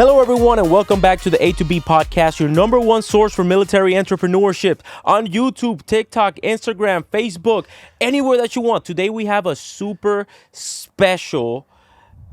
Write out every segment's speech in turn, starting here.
Hello, everyone, and welcome back to the A to B podcast, your number one source for military entrepreneurship on YouTube, TikTok, Instagram, Facebook, anywhere that you want. Today, we have a super special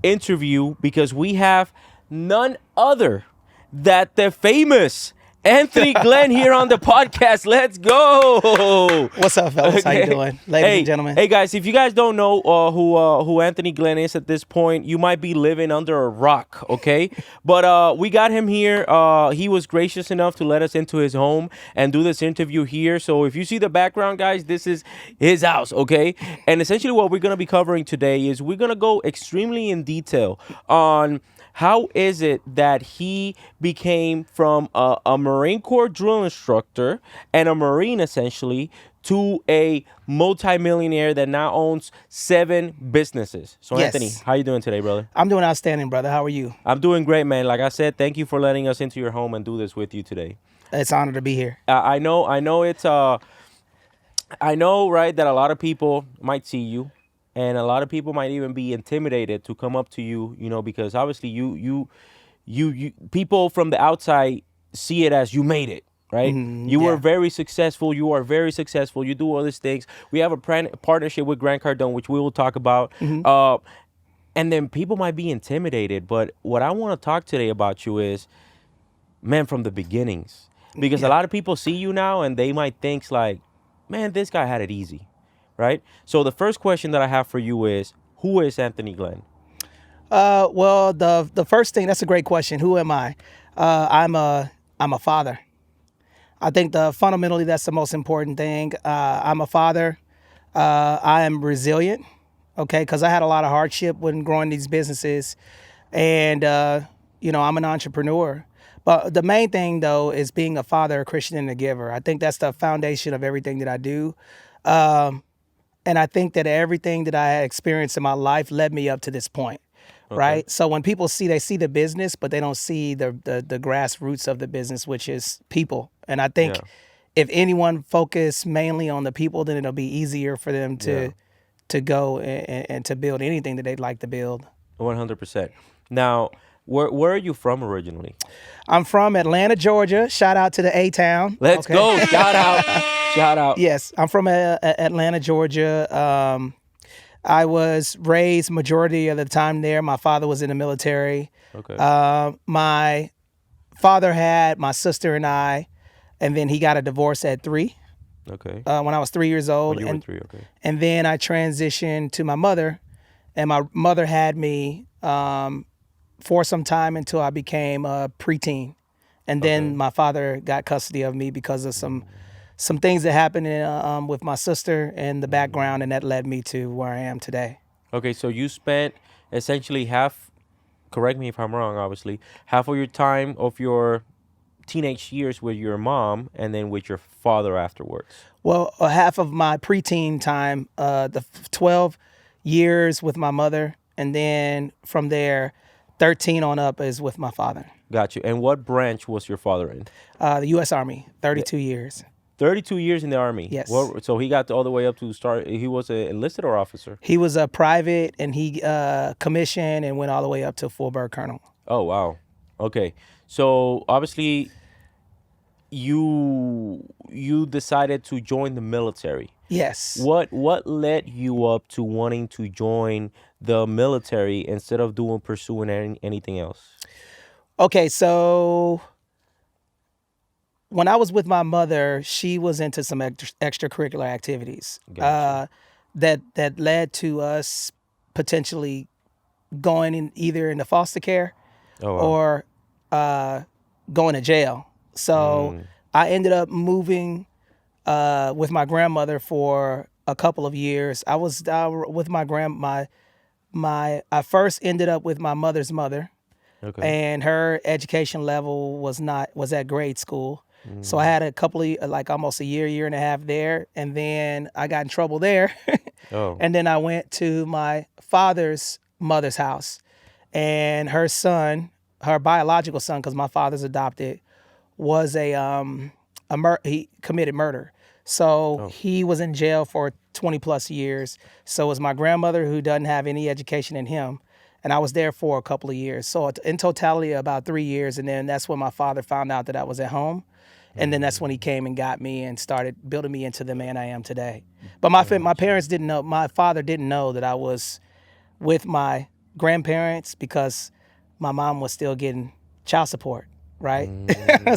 interview because we have none other than the famous Anthony Glenn here on the podcast. Let's go. What's up, fellas? How you doing, ladies and gentlemen? Hey, guys, if you guys don't know who Anthony Glenn is at this point, you might be living under a rock, okay? But we got him here. He was gracious enough to let us into his home and do this interview here. So if you see the background, guys, this is his house, okay? And essentially what we're going to be covering today is we're going to go extremely in detail on how is it that he became from a Marine Corps drill instructor and a Marine, essentially, to a multimillionaire that now owns 7 businesses. So, Yes. Anthony, how you doing today, brother? I'm doing outstanding, brother. How are you? I'm doing great, man. Like I said, thank you for letting us into your home and do this with you today. It's an honor to be here. I know it's I know, right, that a lot of people might see you. And a lot of people might even be intimidated to come up to you, you know, because obviously you people from the outside see it as you made it, right? You were very successful. You are very successful. You do all these things. We have a partnership with Grant Cardone, which we will talk about. And then people might be intimidated. But what I want to talk today about you is, man, from the beginnings. Because a lot of people see you now and they might think like, man, this guy had it easy. Right? So the first question that I have for you is, who is Anthony Glenn? Well, the first thing, that's a great question. Who am I? I'm a father. I think fundamentally that's the most important thing. I'm a father. I am resilient, okay, because I had a lot of hardship when growing these businesses, and I'm an entrepreneur. But the main thing though is being a father, a Christian, and a giver. I think that's the foundation of everything that I do. And I think that everything that I had experienced in my life led me up to this point, right? So when people they see the business, but they don't see the grassroots of the business, which is people. And I think if anyone focus mainly on the people, then it'll be easier for them to go and to build anything that they'd like to build. 100%. Now, where are you from originally? I'm from Atlanta, Georgia. Shout out to the A-Town. Let's go. Shout out. Shout out. Yes, I'm from Atlanta, Georgia. I was raised majority of the time there. My father was in the military. Okay. My father had my sister and I, and then he got a divorce at 3. Okay. When I was 3 years old. When you were 3, okay. And then I transitioned to my mother, and my mother had me for some time until I became a preteen. And then my father got custody of me because of some things that happened with my sister and the background, and that led me to where I am today. Okay, so you spent essentially half, correct me if I'm wrong, obviously, half of your time of your teenage years with your mom and then with your father afterwards. Well, half of my preteen time, the 12 years with my mother, and then from there, 13 on up is with my father. Got you. And what branch was your father in? The U.S. Army, 32 years. 32 years in the Army. Yes. Well, so he got all the way up to start. He was an enlisted or officer? He was a private, and he commissioned and went all the way up to full bird colonel. Oh, wow. Okay. So obviously you decided to join the military. Yes. What led you up to wanting to join the military instead of pursuing anything else? Okay, so when I was with my mother, she was into some extracurricular activities that led to us potentially going in either into foster care or going to jail. So I ended up moving with my grandmother for a couple of years. I was with my I first ended up with my mother's mother. Okay. And her education level was at grade school. So I had a couple of, almost a year and a half there. And then I got in trouble there. And then I went to my father's mother's house. And her son, her biological son, because my father's adopted, was he committed murder. So he was in jail for 20 plus years. So it was my grandmother, who doesn't have any education in him, and I was there for a couple of years. So in totality, about 3 years, and then that's when my father found out that I was at home, and then that's when he came and got me and started building me into the man I am today. But my parents didn't know. My father didn't know that I was with my grandparents because my mom was still getting child support, right?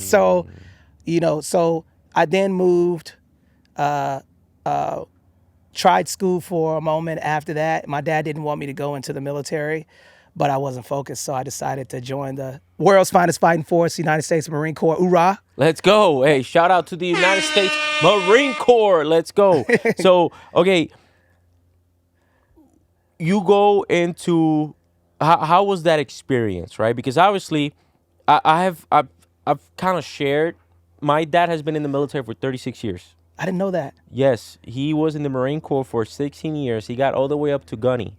So, so I then moved, tried school for a moment after that. My dad didn't want me to go into the military, but I wasn't focused, so I decided to join the world's finest fighting force, the United States Marine Corps. Hoorah! Let's go. Hey, shout out to the United States Marine Corps. Let's go. So, okay, you go into how was that experience, right? Because obviously, I've kind of shared. My dad has been in the military for 36 years. I didn't know that. Yes, he was in the Marine Corps for 16 years. He got all the way up to gunny.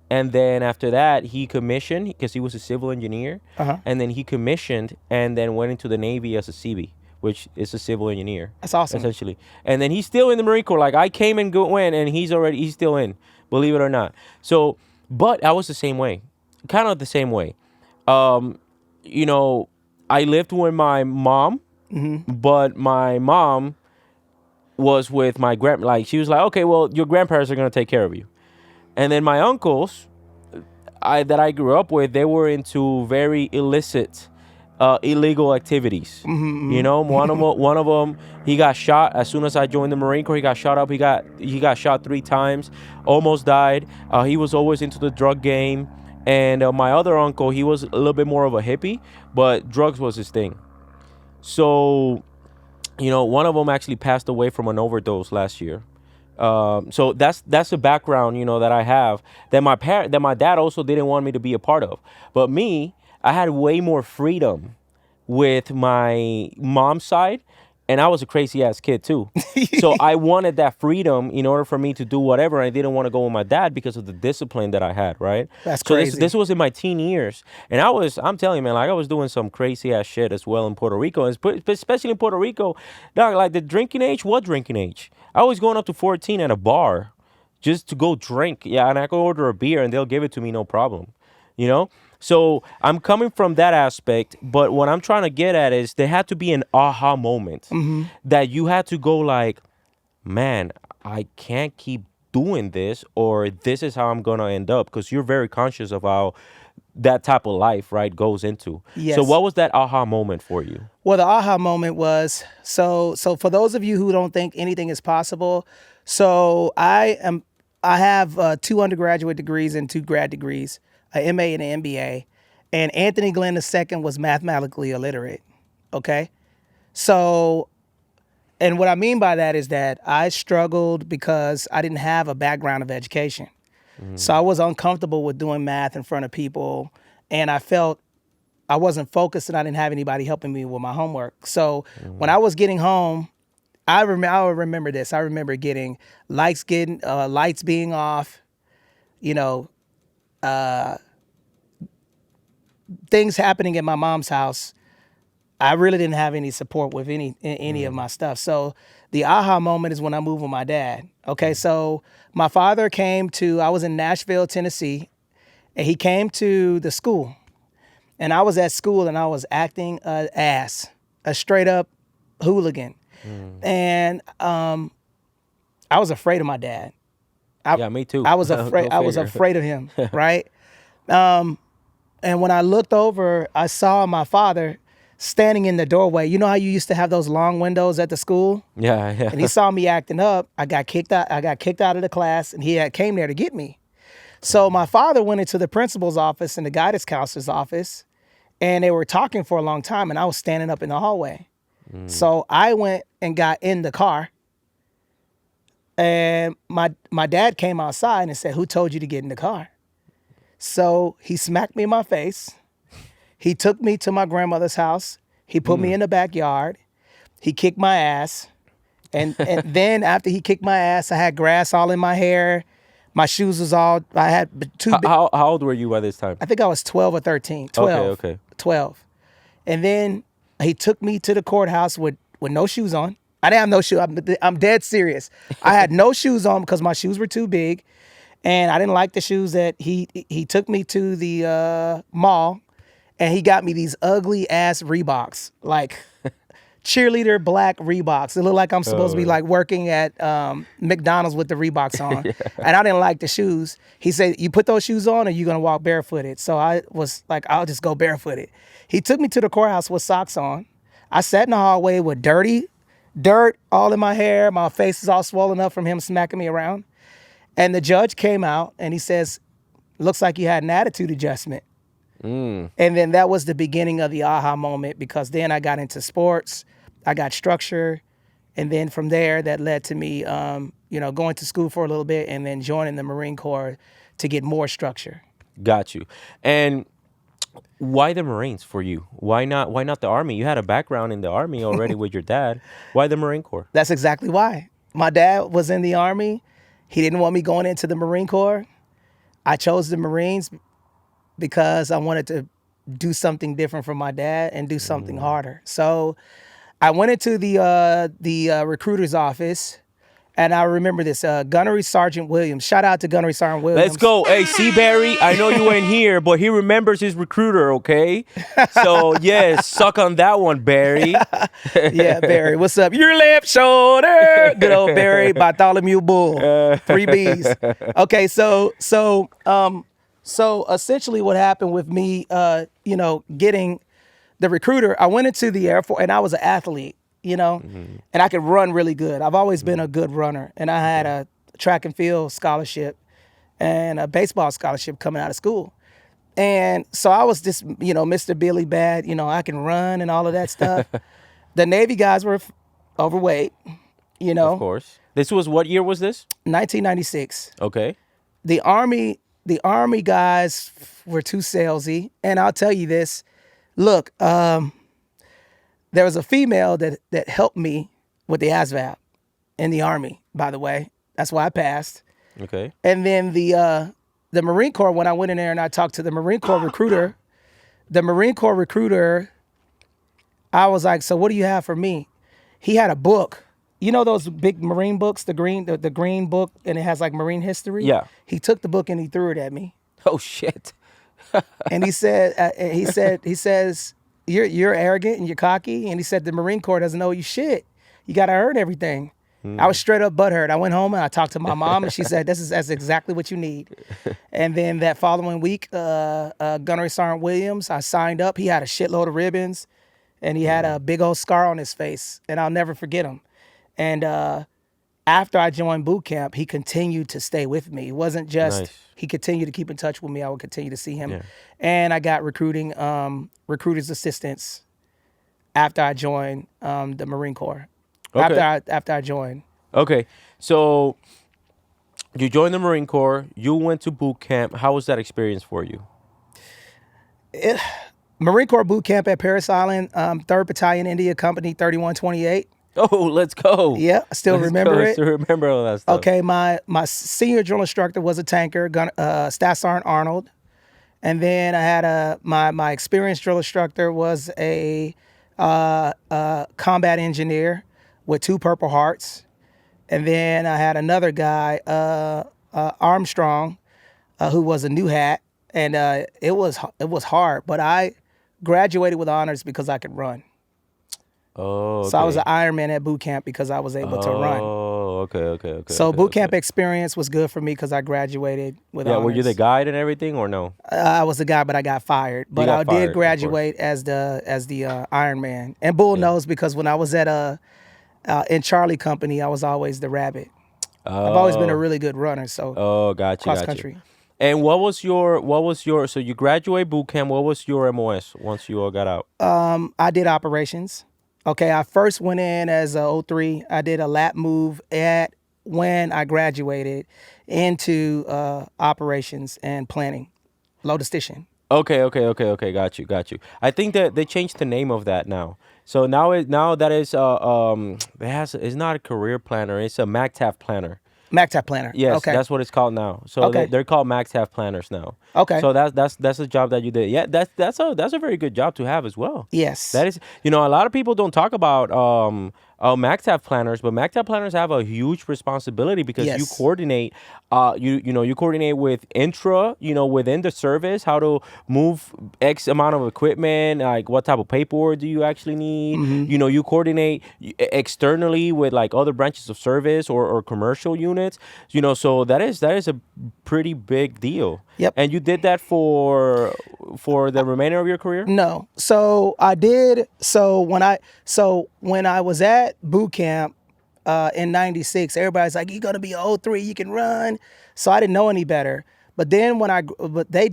And then after that, he commissioned because he was a civil engineer. And then he commissioned and then went into the Navy as a CB, which is a civil engineer. That's awesome. Essentially. And then he's still in the Marine Corps. Like, I came and went, and he's still in, believe it or not. So, but I was the same way. Kind of the same way. I lived with my mom, but my mom was with my she was like, okay, well, your grandparents are going to take care of you. And then my uncles that I grew up with, they were into very illicit, illegal activities. One of them, he got shot as soon as I joined the Marine Corps. He got shot up. He got shot 3 times, almost died. He was always into the drug game. And my other uncle, he was a little bit more of a hippie, but drugs was his thing. So, one of them actually passed away from an overdose last year. So that's the background, that I have that my dad also didn't want me to be a part of. But me, I had way more freedom with my mom's side, and I was a crazy ass kid too. So I wanted that freedom in order for me to do whatever. I didn't want to go with my dad because of the discipline that I had, right? That's so crazy. This was in my teen years, and I'm telling you, man, like I was doing some crazy ass shit as well in Puerto Rico, especially in Puerto Rico, dog, like the drinking age. What drinking age? I was going up to 14 at a bar just to go drink. Yeah, and I could order a beer and they'll give it to me no problem. So I'm coming from that aspect, but what I'm trying to get at is there had to be an aha moment that you had to go like, man, I can't keep doing this, or this is how I'm going to end up, because you're very conscious of how that type of life, right, goes into. Yes. So what was that aha moment for you? Well, the aha moment was, so for those of you who don't think anything is possible, so I have 2 undergraduate degrees and 2 grad degrees, an MA and an MBA, and Anthony Glenn II was mathematically illiterate, okay? So, and what I mean by that is that I struggled because I didn't have a background of education. So I was uncomfortable with doing math in front of people, and I felt I wasn't focused and I didn't have anybody helping me with my homework. So when I was getting home, I remember this. I remember getting lights being off, things happening at my mom's house. I really didn't have any support with any of my stuff. So the aha moment is when I moved with my dad. Okay, so my father I was in Nashville, Tennessee, and he came to the school. And I was at school and I was acting an ass, a straight up hooligan. And I was afraid of my dad. Yeah, me too. I was afraid. I was afraid of him, right? And when I looked over, I saw my father standing in the doorway. You know how you used to have those long windows at the school? Yeah. And he saw me acting up. I got kicked out of the class, and he came there to get me. So my father went into the principal's office and the guidance counselor's office, and they were talking for a long time, and I was standing up in the hallway. So I went and got in the car, and my dad came outside and said, "Who told you to get in the car?" So he smacked me in my face. He took me to my grandmother's house. He put me in the backyard. He kicked my ass. And then after he kicked my ass, I had grass all in my hair. My shoes was all, I had 2. How old were you by this time? I think I was 12 or 13. 12. Okay. 12. And then he took me to the courthouse with no shoes on. I didn't have no shoes. I'm dead serious. I had no shoes on because my shoes were too big. And I didn't like the shoes that he took me to the mall, and he got me these ugly ass Reeboks, like cheerleader black Reeboks. It looked like I'm supposed to be like working at McDonald's with the Reeboks on. And I didn't like the shoes. He said, you put those shoes on or you gonna walk barefooted? So I was like, I'll just go barefooted. He took me to the courthouse with socks on. I sat in the hallway with dirt all in my hair. My face is all swollen up from him smacking me around. And the judge came out and he says, looks like you had an attitude adjustment. And then that was the beginning of the aha moment, because then I got into sports, I got structure, and then from there that led to me, going to school for a little bit and then joining the Marine Corps to get more structure. Got you. And why the Marines for you? Why not the Army? You had a background in the Army already with your dad. Why the Marine Corps? That's exactly why. My dad was in the Army. He didn't want me going into the Marine Corps. I chose the Marines because I wanted to do something different from my dad and do something harder. So I went into the recruiter's office, and I remember this, Gunnery Sergeant Williams. Shout out to Gunnery Sergeant Williams. Let's go. Hey, see, Barry, I know you ain't here, but he remembers his recruiter, okay? So, yes, suck on that one, Barry. Yeah, Barry, what's up? Your left shoulder. Good old Barry, Bartholomew Bull. 3 B's. Okay, so essentially what happened with me, getting the recruiter, I went into the Air Force, and I was an athlete, and I could run really good. I've always been a good runner, and I had a track and field scholarship and a baseball scholarship coming out of school. And so I was just, Mr. Billy Bad, I can run and all of that stuff. The Navy guys were overweight, Of course. This was, what year was this? 1996. Okay. The Army guys were too salesy. And I'll tell you this, look, there was a female that helped me with the ASVAB in the Army, by the way. That's why I passed. Okay. And then the Marine Corps, when I went in there and I talked to the Marine Corps recruiter, I was like, so what do you have for me? He had a book. You know those big Marine books, the green book, and it has like Marine history? Yeah. He took the book and he threw it at me. Oh, shit. And he says, you're arrogant and you're cocky. And he said, the Marine Corps doesn't know you shit. You got to earn everything. I was straight up butthurt. I went home and I talked to my mom, and she said, that's exactly what you need. And then that following week, Gunnery Sergeant Williams, I signed up. He had a shitload of ribbons, and he had a big old scar on his face, and I'll never forget him. And after I joined boot camp, he continued to stay with me. It wasn't just, Nice. He continued to keep in touch with me. I would continue to see him. Yeah. And I got recruiter's assistance after I joined the Marine Corps. Okay. After I joined. Okay. So you joined the Marine Corps. You went to boot camp. How was that experience for you? Marine Corps boot camp at Parris Island, 3rd Battalion, India Company, 3128. Oh, let's go. Yeah, I still remember it. Still remember all that stuff. Okay, my senior drill instructor was a tanker, Staff Sergeant Arnold. And then I had my experienced drill instructor was a combat engineer with 2 Purple Hearts. And then I had another guy, Armstrong, who was a new hat. And it was hard, but I graduated with honors because I could run. Oh, okay. So I was an Ironman at boot camp because I was able to run. Oh, okay. So boot camp experience was good for me because I graduated with honors. Were you the guide and everything, or no? I was the guy, but I got fired. But I did graduate as the Ironman. And Bull knows, because when I was at in Charlie Company, I was always the rabbit. I've always been a really good runner. So gotcha. cross country. And what was your so you graduate boot camp, what was your MOS once you all got out? I did operations. Okay, I first went in as a 03. I did a lap move when I graduated into operations and planning, logistician. Okay. Got you. I think that they changed the name of that now. So now that is it's not a career planner. It's a MACTAF planner. MACTAF planner. Yes, okay. That's what it's called now. So Okay. they're called MACTAF planners now. Okay. So that's a job that you did. Yeah, that's a very good job to have as well. Yes. That is, a lot of people don't talk about MACTAF planners, but MACTAF planners have a huge responsibility because you Yes. coordinate. You coordinate with intra, within the service, how to move X amount of equipment, like what type of paperwork do you actually need. You coordinate externally with like other branches of service or commercial units. So that is a pretty big deal. Yep. And you did that for the remainder of your career? No. So I did. So when I was at boot camp in '96, everybody's like, "You're gonna be an O3, you can run." So I didn't know any better. But then but I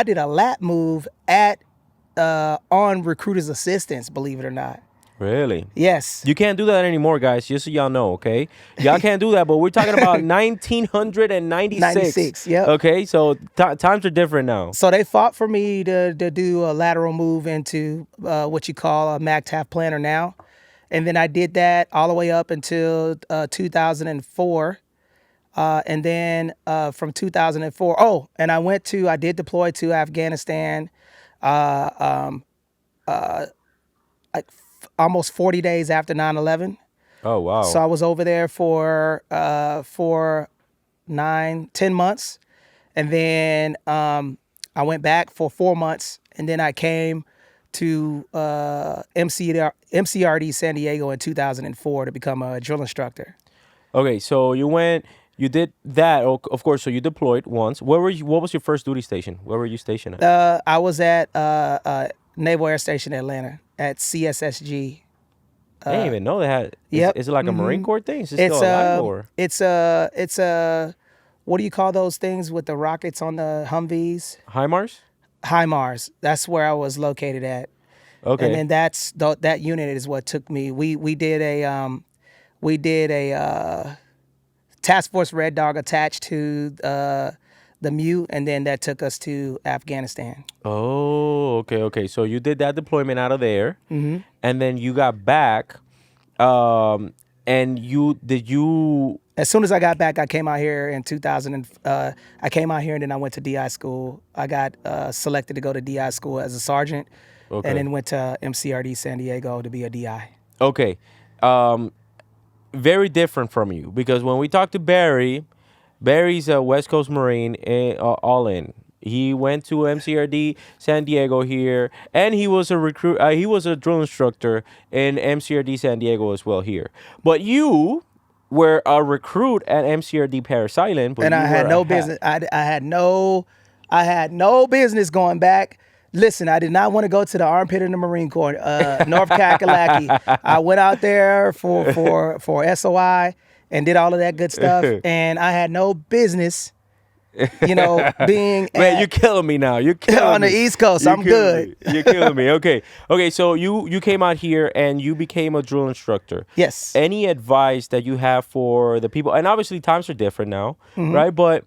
did a lap move at on recruiters assistance. Believe it or not. Really? Yes. You can't do that anymore, guys, just so y'all know, okay? Y'all can't do that, but we're talking about 1996. 96, yep. Okay, so times are different now. So they fought for me to do a lateral move into what you call a MACTAF planner now. And then I did that all the way up until 2004. And then from 2004, and I did deploy to Afghanistan like almost 40 days after 9/11. Oh, wow. So I was over there for 10 months. And then I went back for 4 months. And then I came to MCRD San Diego in 2004 to become a drill instructor. Okay, so you did that, of course, so you deployed once. What was your first duty station? Where were you stationed at? I was at Naval Air Station Atlanta at CSSG. I didn't even know they had. Yep. Is it like a Marine Corps thing? Is it still alive or? It's a what do you call those things with the rockets on the Humvees? HIMARS? HIMARS. That's where I was located at. Okay. And then that unit is what took me. We did a task force Red Dog attached to the MU, and then that took us to Afghanistan. Oh, okay. So you did that deployment out of there, and then you got back, and you. As soon as I got back, I came out here in 2000. I came out here and then I went to DI school. I got selected to go to DI school as a sergeant, and then went to MCRD San Diego to be a DI. Okay, very different from you because when we talked to Barry's a West Coast Marine, all in. He went to MCRD San Diego here, and he was a recruit. He was a drill instructor in MCRD San Diego as well here. But you were a recruit at MCRD Paris Island, and I had no business. I had no business going back. Listen, I did not want to go to the armpit in the Marine Corps, North Kakalaki. I went out there for SOI and did all of that good stuff, and I had no business, being Man, you're killing me now. You're killing on me. the East Coast. I'm good. You're killing me. Okay. So you came out here and you became a drill instructor. Yes. Any advice that you have for the people? And obviously times are different now, right? But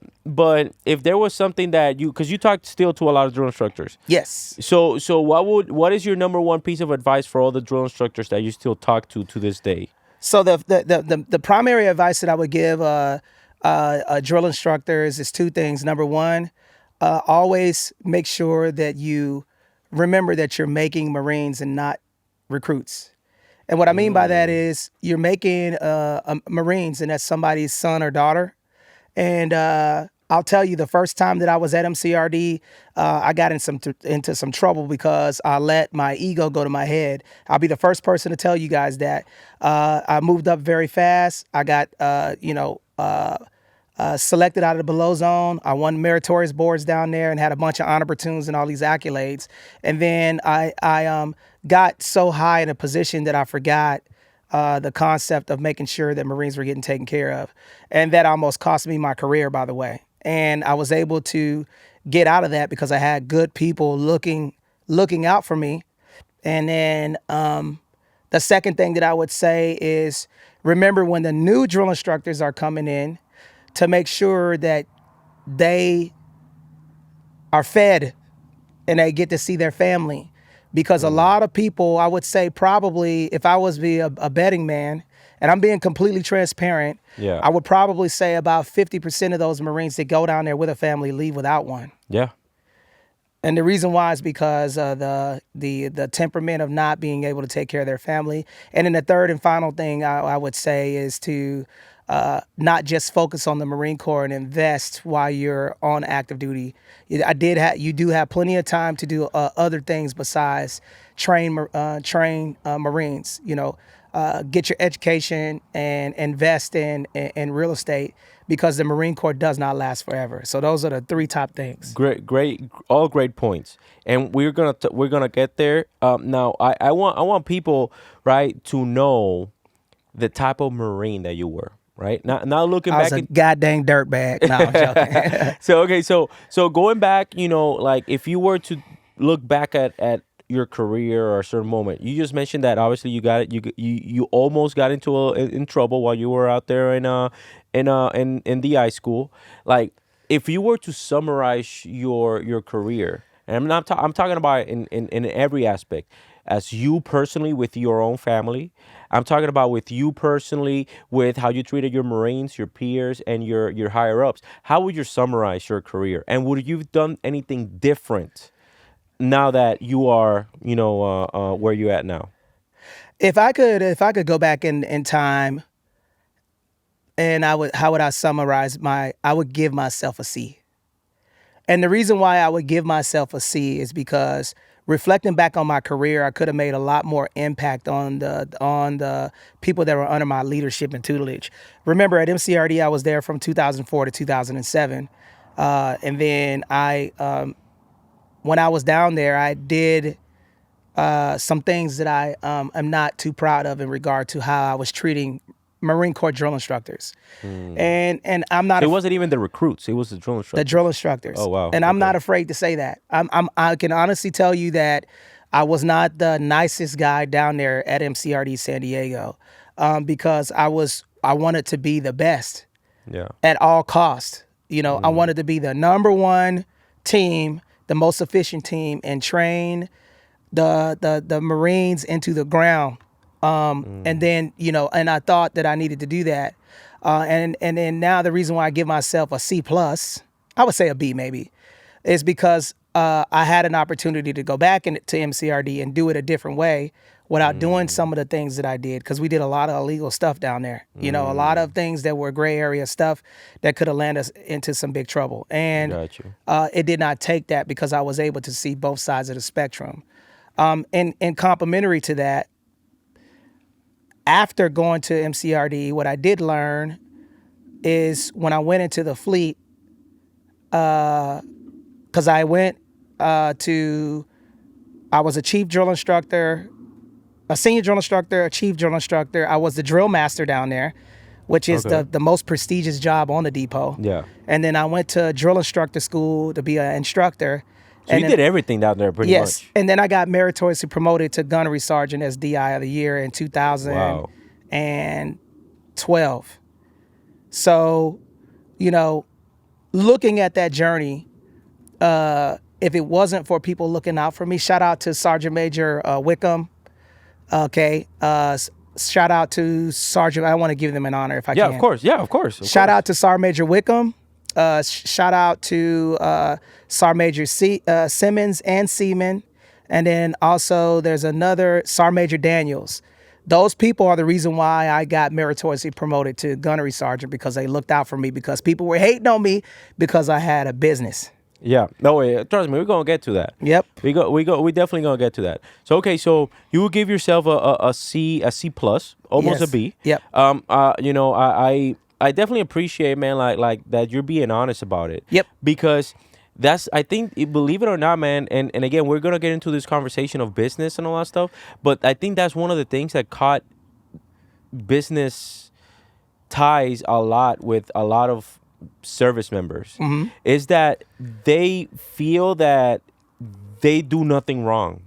if there was something that because you talk still to a lot of drill instructors. Yes. So what is your number one piece of advice for all the drill instructors that you still talk to this day? So the primary advice that I would give drill instructors is two things. Number one, always make sure that you remember that you're making Marines and not recruits. And what I mean by that is you're making Marines, and that's somebody's son or daughter. And I'll tell you, the first time that I was at MCRD, I got into some trouble because I let my ego go to my head. I'll be the first person to tell you guys that. I moved up very fast. I got, selected out of the below zone. I won meritorious boards down there and had a bunch of honor platoons and all these accolades. And then I got so high in a position that I forgot the concept of making sure that Marines were getting taken care of. And that almost cost me my career, by the way. And I was able to get out of that because I had good people looking out for me. And then the second thing that I would say is remember when the new drill instructors are coming in to make sure that they are fed and they get to see their family. Because a lot of people, I would say probably if I was be a betting man, and I'm being completely transparent, I would probably say about 50% of those Marines that go down there with a family leave without one. Yeah. And the reason why is because of the temperament of not being able to take care of their family. And then the third and final thing I would say is to not just focus on the Marine Corps and invest while you're on active duty. You do have plenty of time to do other things besides train Marines. Get your education and invest in real estate, because the Marine Corps does not last forever. So those are the three top things. Great, all great points, and we're gonna get there. Now, I want people, right, to know the type of Marine that you were, right? Now looking I was back, a goddamn dirtbag. No, I'm joking. so going back, like if you were to look back at your career or a certain moment, you just mentioned that obviously you almost got in trouble while you were out there in the high school. Like, if you were to summarize your career, and I'm talking about in every aspect, as you personally with your own family, I'm talking about with you personally with how you treated your Marines, your peers, and your higher ups. How would you summarize your career, and would you have done anything different now that you are, where you at now? If I could go back in time, and how would I summarize I would give myself a C. And the reason why I would give myself a C is because, reflecting back on my career, I could have made a lot more impact on the people that were under my leadership and tutelage. Remember, at MCRD, I was there from 2004 to 2007, and then when I was down there, I did some things that I am not too proud of in regard to how I was treating Marine Corps drill instructors. And I'm not. So it wasn't even the recruits; it was the drill instructors. The drill instructors. Oh, wow. And I'm Okay. not afraid to say that. I can honestly tell you that I was not the nicest guy down there at MCRD San Diego, because I wanted to be the best. Yeah. At all costs. I wanted to be the number one team, the most efficient team, and train the Marines into the ground. And then, and I thought that I needed to do that. And then now the reason why I give myself a C plus, I would say a B maybe, is because I had an opportunity to go back to MCRD and do it a different way without doing some of the things that I did, because we did a lot of illegal stuff down there. A lot of things that were gray area stuff that could have landed us into some big trouble. And Got you. it did not take that, because I was able to see both sides of the spectrum. And complementary to that, after going to MCRD, what I did learn is, when I went into the fleet, because I went I was a chief drill instructor, a senior drill instructor, a chief drill instructor. I was the drill master down there, which is Okay. the most prestigious job on the depot. Yeah. And then I went to drill instructor school to be an instructor. So you then, did everything down there pretty yes, much. and then I got meritoriously promoted to gunnery sergeant as DI of the year in 2012. So, looking at that journey, if it wasn't for people looking out for me, shout out to Sergeant Major Wickham. Okay, shout out to Sergeant. I want to give them an honor if I Yeah, can. of course. Yeah, of course. Shout out to Sergeant Major Wickham. Shout out to Sergeant Major Simmons and Seaman. And then also there's another Sergeant Major Daniels. Those people are the reason why I got meritoriously promoted to gunnery sergeant, because they looked out for me, because people were hating on me because I had a business. Yeah. No way. Trust me, we're gonna get to that. Yep. We definitely gonna get to that. So okay, so you would give yourself a C plus, almost Yes. a B. Yep. I definitely appreciate, man, like that you're being honest about it. Yep. Because that's, I think, believe it or not, man, and again, we're gonna get into this conversation of business and all that stuff, but I think that's one of the things that caught business ties a lot with a lot of service members, is that they feel that they do nothing wrong.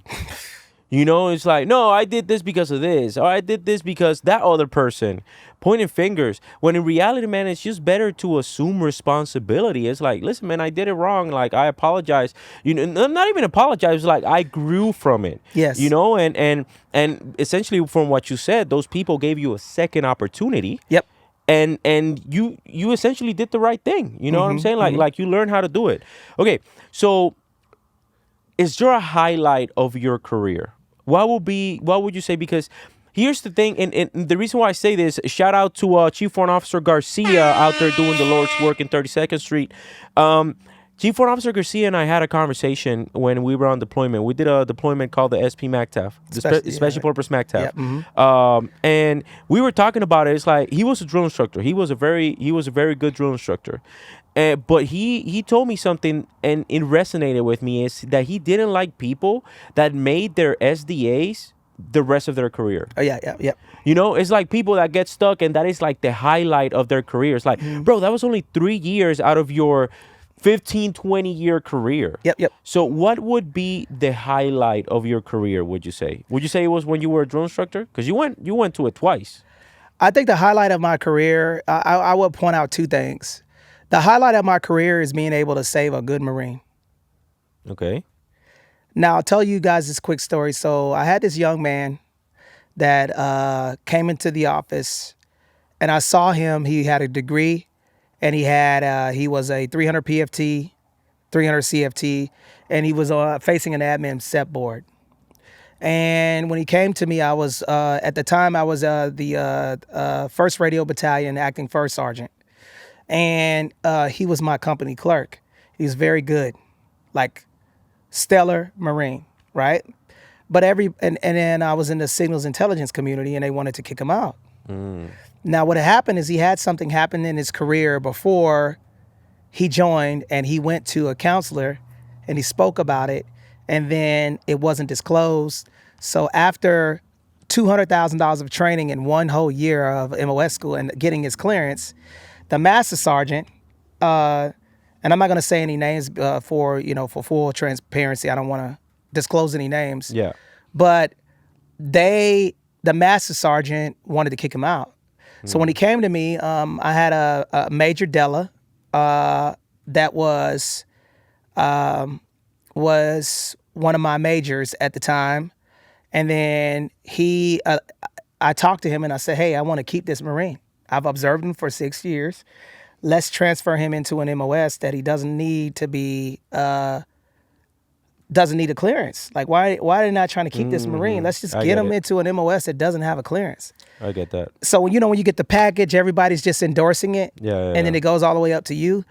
It's like, no, I did this because of this, or I did this because that other person, pointing fingers. When in reality, man, it's just better to assume responsibility. It's like, listen, man, I did it wrong. Like, I apologize. Not even apologize. It's like, I grew from it. Yes. And essentially, from what you said, those people gave you a second opportunity. Yep. And you essentially did the right thing. You know what I'm saying? Like you learned how to do it. Okay, so is there a highlight of your career? What would you say? Because here's the thing, and the reason why I say this, shout out to Chief Warrant Officer Garcia out there doing the Lord's work in 32nd Street. Chief Warrant Officer Garcia and I had a conversation when we were on deployment. We did a deployment called the SP MACTAF, the Special Purpose MACTAF. Yeah, mm-hmm. And we were talking about it. It's like he was a drill instructor. He was a very good drill instructor. But he told me something, and it resonated with me, is that he didn't like people that made their SDAs the rest of their career. Oh, yeah. You know, it's like people that get stuck, and that is like the highlight of their career. It's like, bro, that was only 3 years out of your 15, 20-year career. Yep. So what would be the highlight of your career, would you say? Would you say it was when you were a drill instructor? Because you went to it twice. I think the highlight of my career, I would point out two things. The highlight of my career is being able to save a good Marine. Okay. Now, I'll tell you guys this quick story. So I had this young man that came into the office, and I saw him. He had a degree, and he was a 300 PFT, 300 CFT, and he was facing an admin SEP board. And when he came to me, I was at the time I was the First Radio Battalion acting first sergeant. And he was my company clerk. He was very good, like stellar Marine, right? But and then I was in the signals intelligence community, and they wanted to kick him out. Now, what had happened is he had something happen in his career before he joined, and he went to a counselor, and he spoke about it, and then it wasn't disclosed. So after $200,000 of training in one whole year of MOS school and getting his clearance, the master sergeant, and I'm not going to say any names for full transparency. I don't want to disclose any names. Yeah. But the master sergeant wanted to kick him out. So when he came to me, I had a Major Della that was one of my majors at the time. And then I talked to him and I said, hey, I want to keep this Marine. I've observed him for 6 years. Let's transfer him into an MOS that he doesn't need to be, doesn't need a clearance. Like, why are they not trying to keep this Marine? Let's just get him into an MOS that doesn't have a clearance. I get that. So, when you get the package, everybody's just endorsing it. And then it goes all the way up to you.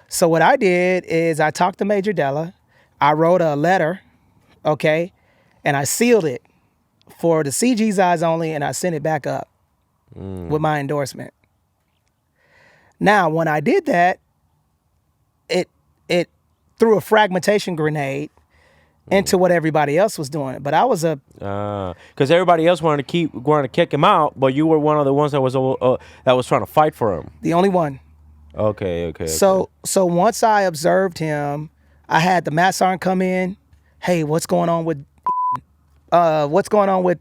So what I did is I talked to Major Della. I wrote a letter, okay, and I sealed it for the CG's eyes only, and I sent it back up with my endorsement. Now, when I did that, it threw a fragmentation grenade into what everybody else was doing. But I was because everybody else wanted to kick him out, but you were one of the ones that was trying to fight for him. The only one. Okay. So once I observed him, I had the master sergeant come in. Hey, what's going on with what's going on with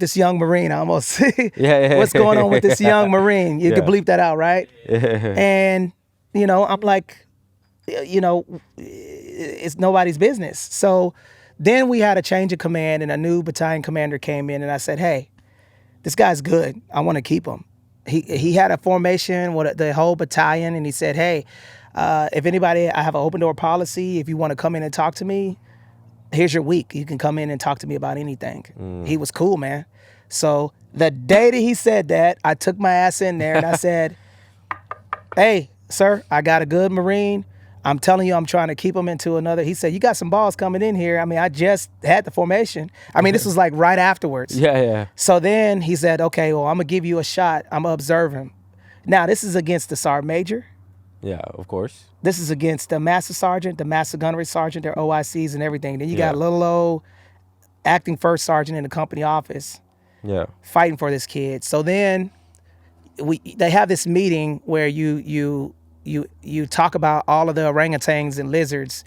this young Marine? I almost what's going on with this young Marine? You can bleep that out, right? And I'm like, it's nobody's business. So then we had a change of command, and a new battalion commander came in, and I said, hey, this guy's good. I want to keep him. He had a formation with the whole battalion, and he said, hey, if anybody, I have an open door policy. If you want to come in and talk to me, here's your week. You can come in and talk to me about anything. He was cool, man. So the day that he said that, I took my ass in there and I said, hey, sir, I got a good Marine. I'm telling you, I'm trying to keep him into another. He said, you got some balls coming in here. I mean, I just had the formation. I mean, this was like right afterwards. Yeah. So then he said, okay, well, I'm going to give you a shot. I'm going to observe him. Now, this is against the Sergeant Major. Yeah, of course. This is against the Master Sergeant, the Master Gunnery Sergeant, their OICs and everything. Then you got little old acting first sergeant in the company office fighting for this kid. So then they have this meeting where you talk about all of the orangutans and lizards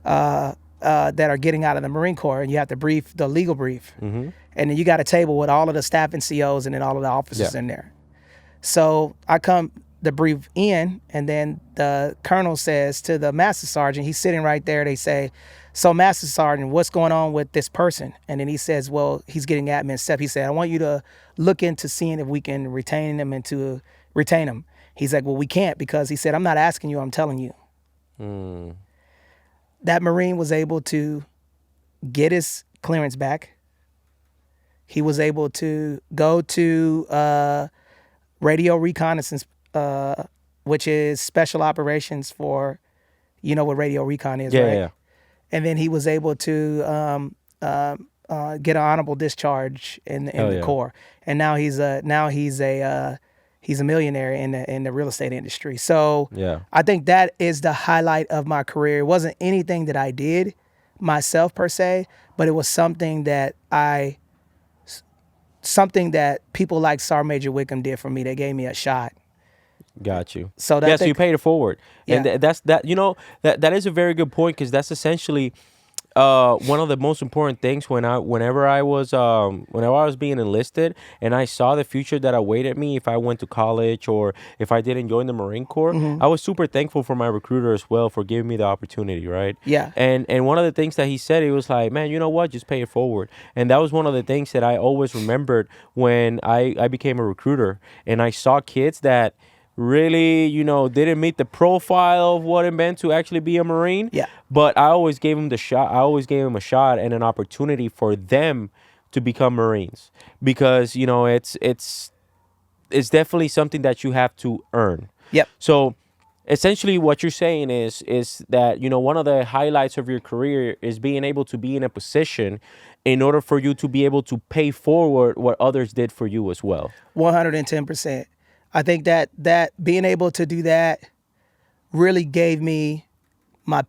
that are getting out of the Marine Corps, and you have to brief the legal brief. And then you got a table with all of the staff and COs and then all of the officers in there. So I come the brief in, and then the colonel says to the master sergeant, he's sitting right there, they say, so Master Sergeant, what's going on with this person? And then he says, well, he's getting admin step. He said, I want you to look into seeing if we can retain him. He's like, well, we can't, because he said, I'm not asking you, I'm telling you. that Marine was able to get his clearance back. He was able to go to radio reconnaissance, which is special operations for, you know what radio recon is, Yeah, right? yeah. And then he was able to get an honorable discharge in Hell the yeah. Corps, and now he's a millionaire in the real estate industry. So Yeah. I think that is the highlight of my career. It wasn't anything that I did myself per se, but it was something that people like Sergeant Major Wickham did for me. They gave me a shot. Got you. So that yeah, so you paid it forward, and Yeah. that's that. You know, that is a very good point, because that's essentially one of the most important things whenever I was being enlisted, and I saw the future that awaited me if I went to college or if I didn't join the Marine Corps. Mm-hmm. I was super thankful for my recruiter as well for giving me the opportunity, right? Yeah. And one of the things that he said, he was like, man, you know what, just pay it forward. And that was one of the things that I always remembered when I became a recruiter, and I saw kids that really, didn't meet the profile of what it meant to actually be a Marine. Yeah. But I always gave them the shot. I always gave them a shot and an opportunity for them to become Marines, because it's definitely something that you have to earn. Yep. So essentially what you're saying is that one of the highlights of your career is being able to be in a position in order for you to be able to pay forward what others did for you as well. 110%. I think that being able to do that really gave me my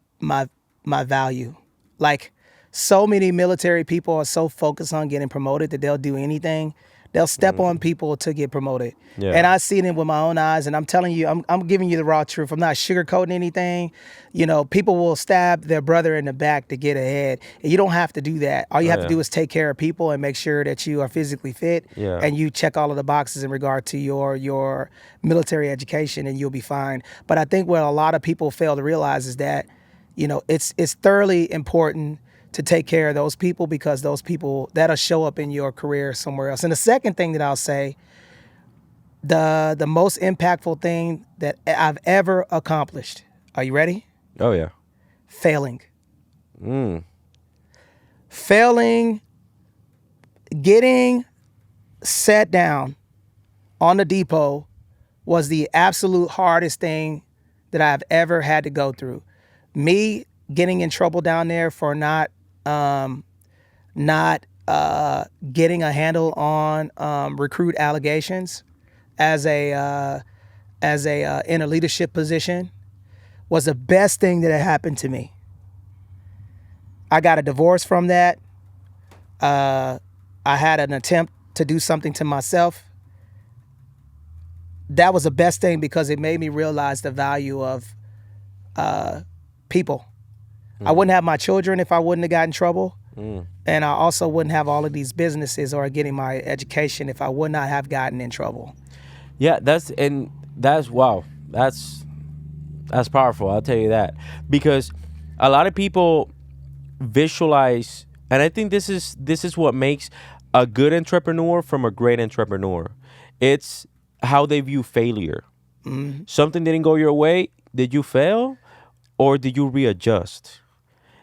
value. Like, so many military people are so focused on getting promoted that they'll do anything. They'll step on people to get promoted. Yeah. And I see it with my own eyes, and I'm telling you, I'm giving you the raw truth. I'm not sugarcoating anything. People will stab their brother in the back to get ahead. And you don't have to do that. All you have to do is take care of people and make sure that you are physically fit, and you check all of the boxes in regard to your military education, and you'll be fine. But I think what a lot of people fail to realize is that, it's thoroughly important to take care of those people, because those people, that'll show up in your career somewhere else. And the second thing that I'll say, the most impactful thing that I've ever accomplished. Are you ready? Oh, yeah. Failing. Failing, getting set down on the depot was the absolute hardest thing that I've ever had to go through. Me getting in trouble down there for not getting a handle on recruit allegations as a in a leadership position was the best thing that had happened to me. I got a divorce from that. I had an attempt to do something to myself. That was the best thing, because it made me realize the value of people. I wouldn't have my children if I wouldn't have gotten in trouble. And I also wouldn't have all of these businesses or getting my education if I would not have gotten in trouble. Yeah, that's wow. That's powerful, I'll tell you that. Because a lot of people visualize, and I think this is what makes a good entrepreneur from a great entrepreneur. It's how they view failure. Something didn't go your way. Did you fail, or did you readjust?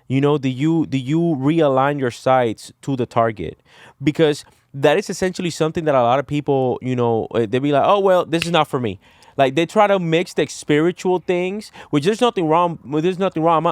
Do you realign your sights to the target? Because that is essentially something that a lot of people, they be like, oh, well, this is not for me. Like, they try to mix the spiritual things, which there's nothing wrong.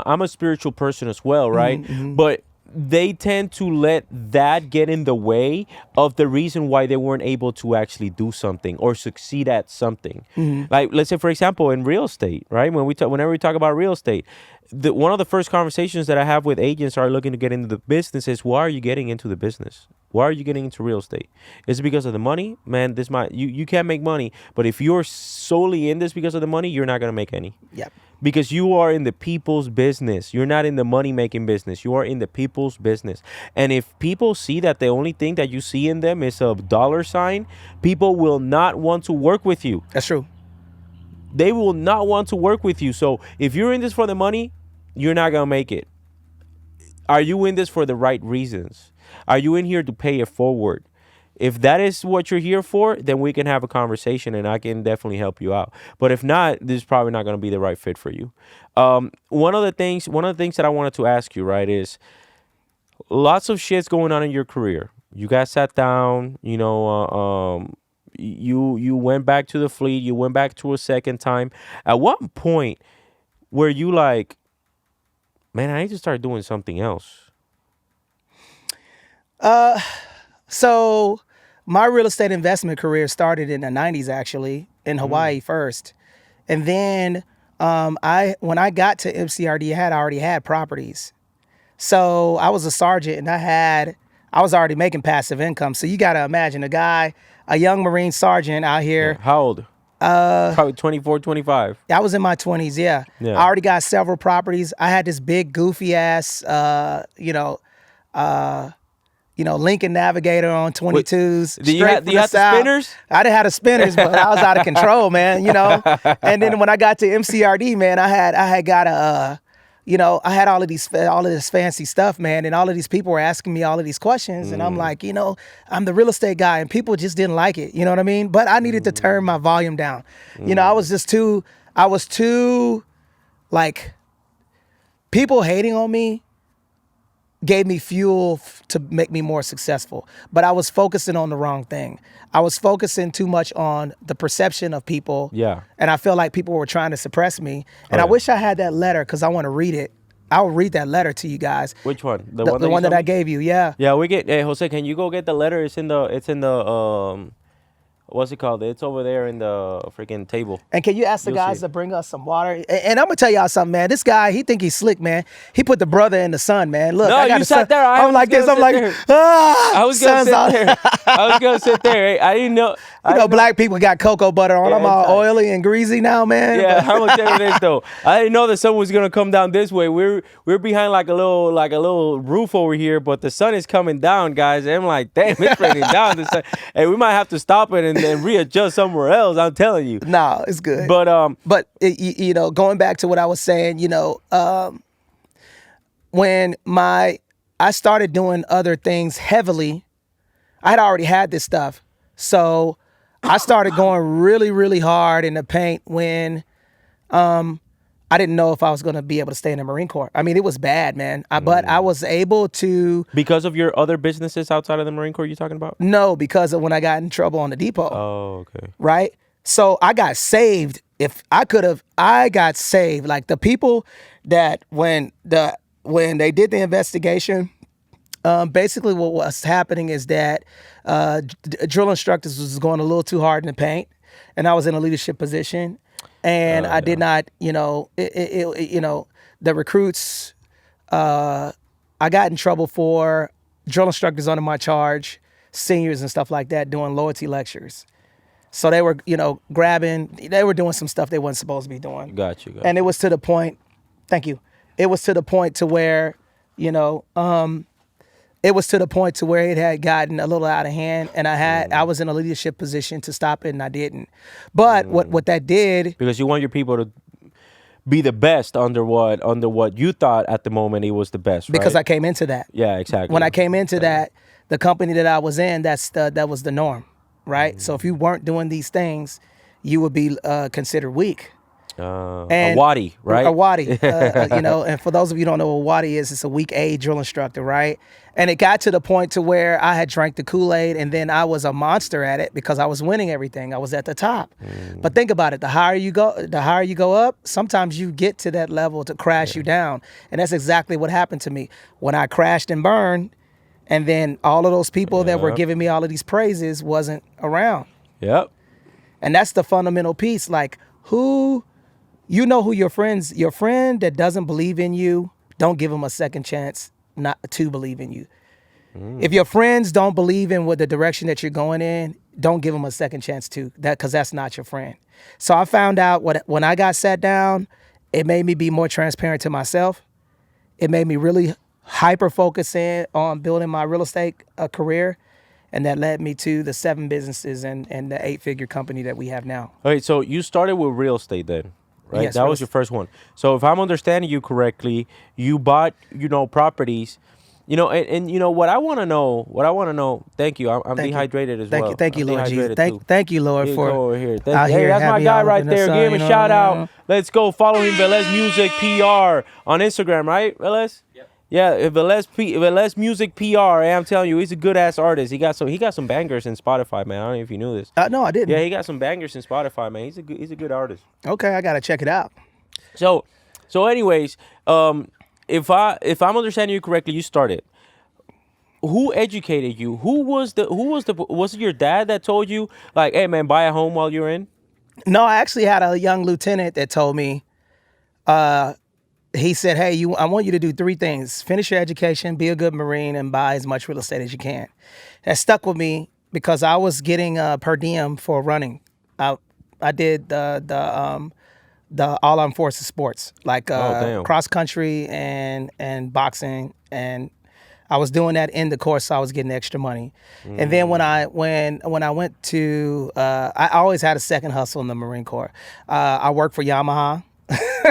I'm a spiritual person as well, right? But they tend to let that get in the way of the reason why they weren't able to actually do something or succeed at something. Like, let's say, for example, in real estate, right? Whenever we talk about real estate, one of the first conversations that I have with agents are looking to get into the business is, why are you getting into the business? Why are you getting into real estate? Is it because of the money? Man, you can't make money. But if you're solely in this because of the money, you're not going to make any. Yep. Because you are in the people's business. You're not in the money-making business. You are in the people's business. And if people see that the only thing that you see in them is a dollar sign, people will not want to work with you. That's true. They will not want to work with you. So if you're in this for the money, you're not going to make it. Are you in this for the right reasons? Are you in here to pay it forward? If that is what you're here for, then we can have a conversation and I can definitely help you out. But if not, this is probably not going to be the right fit for you. One of the things that I wanted to ask you, right, is lots of shit's going on in your career. You got sat down, you went back to the fleet, you went back to a second time. At what point were you like, man, I need to start doing something else? So my real estate investment career started in the 90s, actually, in Hawaii first. And then when I got to MCRD, I already had properties. So I was a sergeant and I was already making passive income. So you got to imagine a young Marine sergeant out here. How old? Probably 24, 25. I was in my 20s, yeah. I already got several properties. I had this big goofy ass, Lincoln Navigator on 22s. Do you have the spinners? I didn't have the spinners, but I was out of control, man, And then when I got to MCRD, man, I had all of this fancy stuff, man, and all of these people were asking me all of these questions, and I'm like, I'm the real estate guy, and people just didn't like it, you know what I mean? But I needed to turn my volume down. I was too, like, people hating on me gave me fuel to make me more successful. But I was focusing on the wrong thing. I was focusing too much on the perception of people. Yeah. And I felt like people were trying to suppress me. And I wish I had that letter because I want to read it. I'll read that letter to you guys. Which one? The one that I gave you, yeah. Yeah, hey, Jose, can you go get the letter? It's in the what's it called? It's over there in the freaking table. And can you ask the guys to bring us some water? And I'm gonna tell y'all something, man. This guy, he think he's slick, man. He put the brother in the sun, man. Look, no, I got you sat there. I'm like this. I'm like, I was gonna sit there. I was gonna sit there. I didn't know. Black people got cocoa butter on. I'm all oily and greasy now, man. Yeah, I'm gonna tell you this though. I didn't know the sun was gonna come down this way. We're behind like a little roof over here, but the sun is coming down, guys. And I'm like, damn, it's raining down. The sun. Hey, we might have to stop it and then readjust somewhere else. I'm telling you. No, it's good. But going back to what I was saying, when I started doing other things heavily, I had already had this stuff, so I started going really, really hard in the paint when I didn't know if I was going to be able to stay in the Marine Corps. I mean, it was bad, man. But I was able to... Because of your other businesses outside of the Marine Corps you're talking about? No, because of when I got in trouble on the depot. Oh, okay. Right? So I got saved. If I could have, I got saved. Like the people that when they did the investigation, basically what was happening is that drill instructors was going a little too hard in the paint, and I was in a leadership position, and I did not, the recruits, I got in trouble for drill instructors under my charge, seniors and stuff like that, doing loyalty lectures. So they were, they were doing some stuff they weren't supposed to be doing. Got you. And it was to the point, thank you. It was to the point to where, it had gotten a little out of hand, and I was in a leadership position to stop it, and I didn't. But what that did, because you want your people to be the best under what you thought at the moment it was the best, right? Because I came into that. Yeah, exactly. When I came into that, the company that I was in, that was the norm, right? So if you weren't doing these things, you would be considered weak. A Wadi, right? A Wadi, and for those of you who don't know what Wadi is, it's a weak A drill instructor, right? And it got to the point to where I had drank the Kool-Aid, and then I was a monster at it because I was winning everything. I was at the top. But think about it: the higher you go up, sometimes you get to that level to crash you down, and that's exactly what happened to me when I crashed and burned. And then all of those people that were giving me all of these praises wasn't around. Yep. And that's the fundamental piece. Like, who your friend that doesn't believe in you, don't give him a second chance not to believe in you. If your friends don't believe in what the direction that you're going in, don't give them a second chance because that's not your friend. So I found out when I got sat down, it made me be more transparent to myself. It made me really hyper focus in on building my real estate career. And that led me to the 7 businesses and the 8-figure company that we have now. All right, so you started with real estate then, right? Yes, that was your first one. So if I'm understanding you correctly, you bought, properties, You know, and you know what I want to know. What I want to know. Thank you. I'm Thank you. dehydrated as Thank well. you. Thank you, I'm Lord Jesus. dehydrated too. Thank you, Lord, Here, for come over here. out Hey, here that's my having guy y'all up right in the there. sun, Give him you a know, shout out. yeah. Let's go. Follow him, Velez Music PR on Instagram, right, Velez? Yep. Yeah, Velez Music PR. Hey, I'm telling you, he's a good ass artist. He got some bangers in Spotify, man. I don't know if you knew this. No, I didn't. Yeah, he got some bangers in Spotify, man. He's a good artist. Okay, I gotta check it out. So anyways, if I'm understanding you correctly, you started. Who educated you? Was it your dad that told you, like, hey man, buy a home while you're in? No, I actually had a young lieutenant that told me. He said, "Hey, I want you to do 3 things: finish your education, be a good Marine, and buy as much real estate as you can." That stuck with me because I was getting per diem for running. I did the all armed forces sports like Damn. cross country and boxing, and I was doing that in the course, so I was getting extra money. And then when I went to, I always had a second hustle in the Marine Corps. I worked for Yamaha,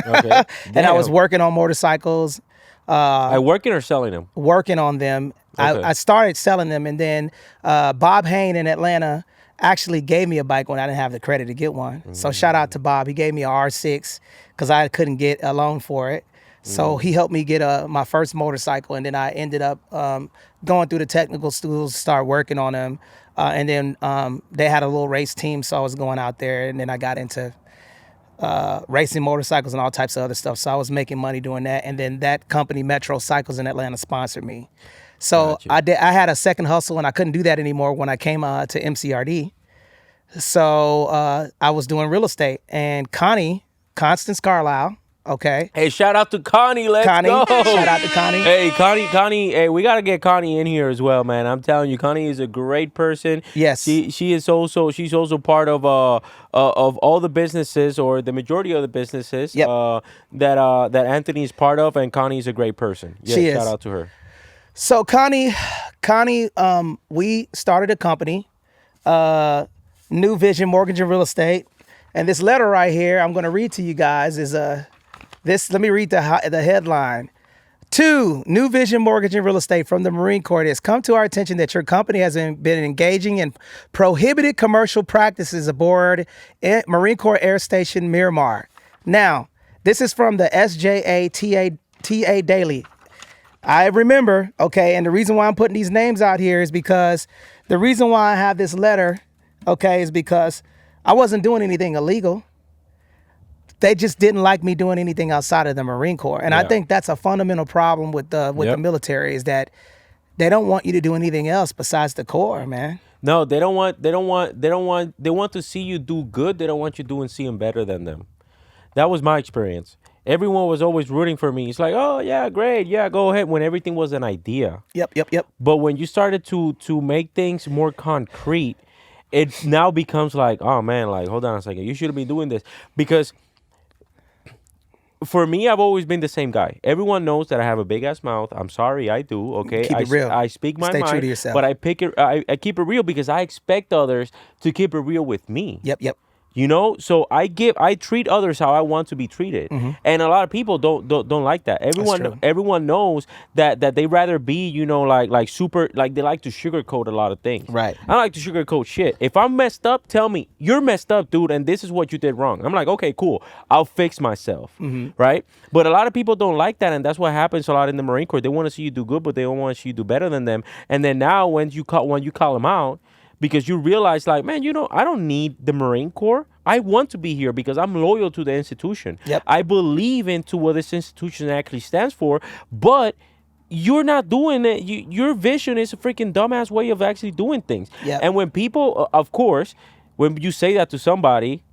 Okay. and I was Damn. working on motorcycles, I working or selling them? working on them. Okay. I started selling them, and then Bob Hain in Atlanta actually gave me a bike when I didn't have the credit to get one. So shout out to Bob. He gave me a R6 because I couldn't get a loan for it. So he helped me get my first motorcycle, and then I ended up going through the technical schools, start working on them, and then they had a little race team, so I was going out there, and then I got into racing motorcycles and all types of other stuff. So I was making money doing that, and then that company, Metro Cycles in Atlanta, sponsored me. So Gotcha. I had a second hustle, and I couldn't do that anymore when I came to MCRD. So I was doing real estate, and Constance Carlisle. Okay. Hey, shout out to Connie. Let's Connie. go. Shout out to Connie. Hey, Connie. Hey, we gotta get Connie in here as well, man. I'm telling you, Connie is a great person. Yes. She's also part of all the businesses, or the majority of the businesses. Yep. That Anthony is part of, and Connie is a great person. Yeah, She shout is. out to her. So Connie, we started a company, New Vision Mortgage and Real Estate, and this letter right here, I'm going to read to you guys is this. Let me read the headline. To New Vision Mortgage and Real Estate from the Marine Corps, it has come to our attention that your company has been engaging in prohibited commercial practices aboard Marine Corps Air Station Miramar. Now, this is from the SJA TA Daily. I remember, okay, and the reason why I'm putting these names out here is because the reason why I have this letter, okay, is because I wasn't doing anything illegal. They just didn't like me doing anything outside of the Marine Corps. And I Yeah. think that's a fundamental problem with the Yep. military, is that they don't want you to do anything else besides the Corps, man. No, they want to see you do good. They don't want you doing seeing better than them. That was my experience. Everyone was always rooting for me. It's like, oh yeah, great, yeah, go ahead. When everything was an idea. Yep. But when you started to make things more concrete, it now becomes like, oh man, like hold on a second, you shouldn't be doing this. Because for me, I've always been the same guy. Everyone knows that I have a big ass mouth. I'm sorry, I do. Okay, Keep it real. I speak my Stay mind, true to yourself. but I keep it real because I expect others to keep it real with me. Yep. You know, so I treat others how I want to be treated, and a lot of people don't like that. true. Everyone knows that they rather be, you know, like super, like they like to sugarcoat a lot of things. Right. I don't like to sugarcoat shit. If I'm messed up, tell me you're messed up, dude, and this is what you did wrong. I'm like, okay, cool, I'll fix myself, right? But a lot of people don't like that, and that's what happens a lot in the Marine Corps. They want to see you do good, but they don't want to see you do better than them. And then now when you call them out, because you realize, like, man, you know, I don't need the Marine Corps. I want to be here because I'm loyal to the institution. Yep. I believe into what this institution actually stands for, but you're not doing it. Your vision is a freaking dumbass way of actually doing things. Yep. And when people, of course, when you say that to somebody,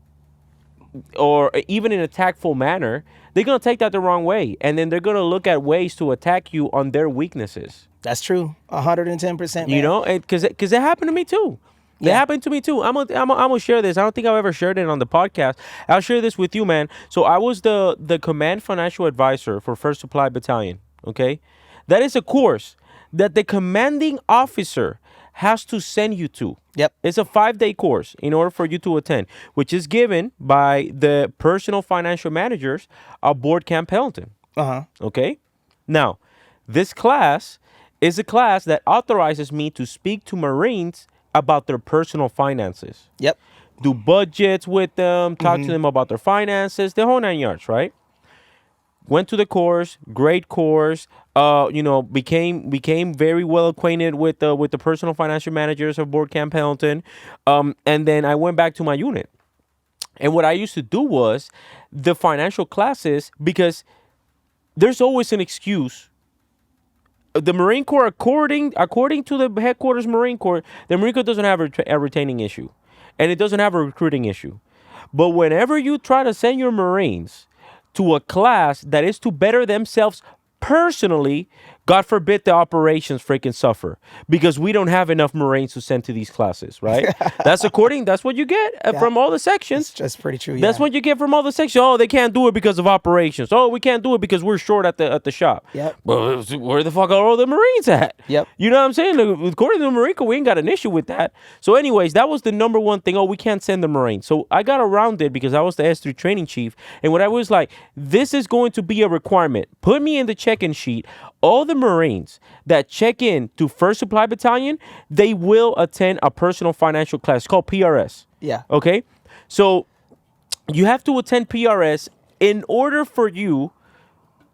or even in a tactful manner, they're going to take that the wrong way. And then they're going to look at ways to attack you on their weaknesses. That's true. 110%. Man. You know, because it happened to me too. It Yeah. happened to me too. I'm gonna share this. I don't think I've ever shared it on the podcast. I'll share this with you, man. So I was the command financial advisor for First Supply Battalion. Okay, that is a course that the commanding officer has to send you to. Yep. It's a 5-day course in order for you to attend, which is given by the personal financial managers aboard Camp Pendleton. Uh-huh. Okay, now this class is a class that authorizes me to speak to Marines about their personal finances. Yep. Do budgets with them, talk to them about their finances, the whole 9 yards, right? Went to the course, great course. Became very well acquainted with the personal financial managers of Board Camp Pendleton, and then I went back to my unit. And what I used to do was the financial classes, because there's always an excuse. The Marine Corps, according to the headquarters Marine Corps, the Marine Corps doesn't have a retaining issue, and it doesn't have a recruiting issue. But whenever you try to send your Marines to a class that is to better themselves personally, God forbid the operations freaking suffer, because we don't have enough Marines to send to these classes, right? That's what you get from all the sections. That's pretty true. That's what you get from all the sections. Oh, they can't do it because of operations. Oh, we can't do it because we're short at the shop. Yep. Well, where the fuck are all the Marines at? Yep. You know what I'm saying? According to the Marine Corps, we ain't got an issue with that. So anyways, that was the number one thing. Oh, we can't send the Marines. So I got around it because I was the S3 training chief. And what I was like, this is going to be a requirement. Put me in the check-in sheet. All the Marines that check in to 1st Supply Battalion, they will attend a personal financial class called PRS. Yeah. Okay? So you have to attend PRS in order for you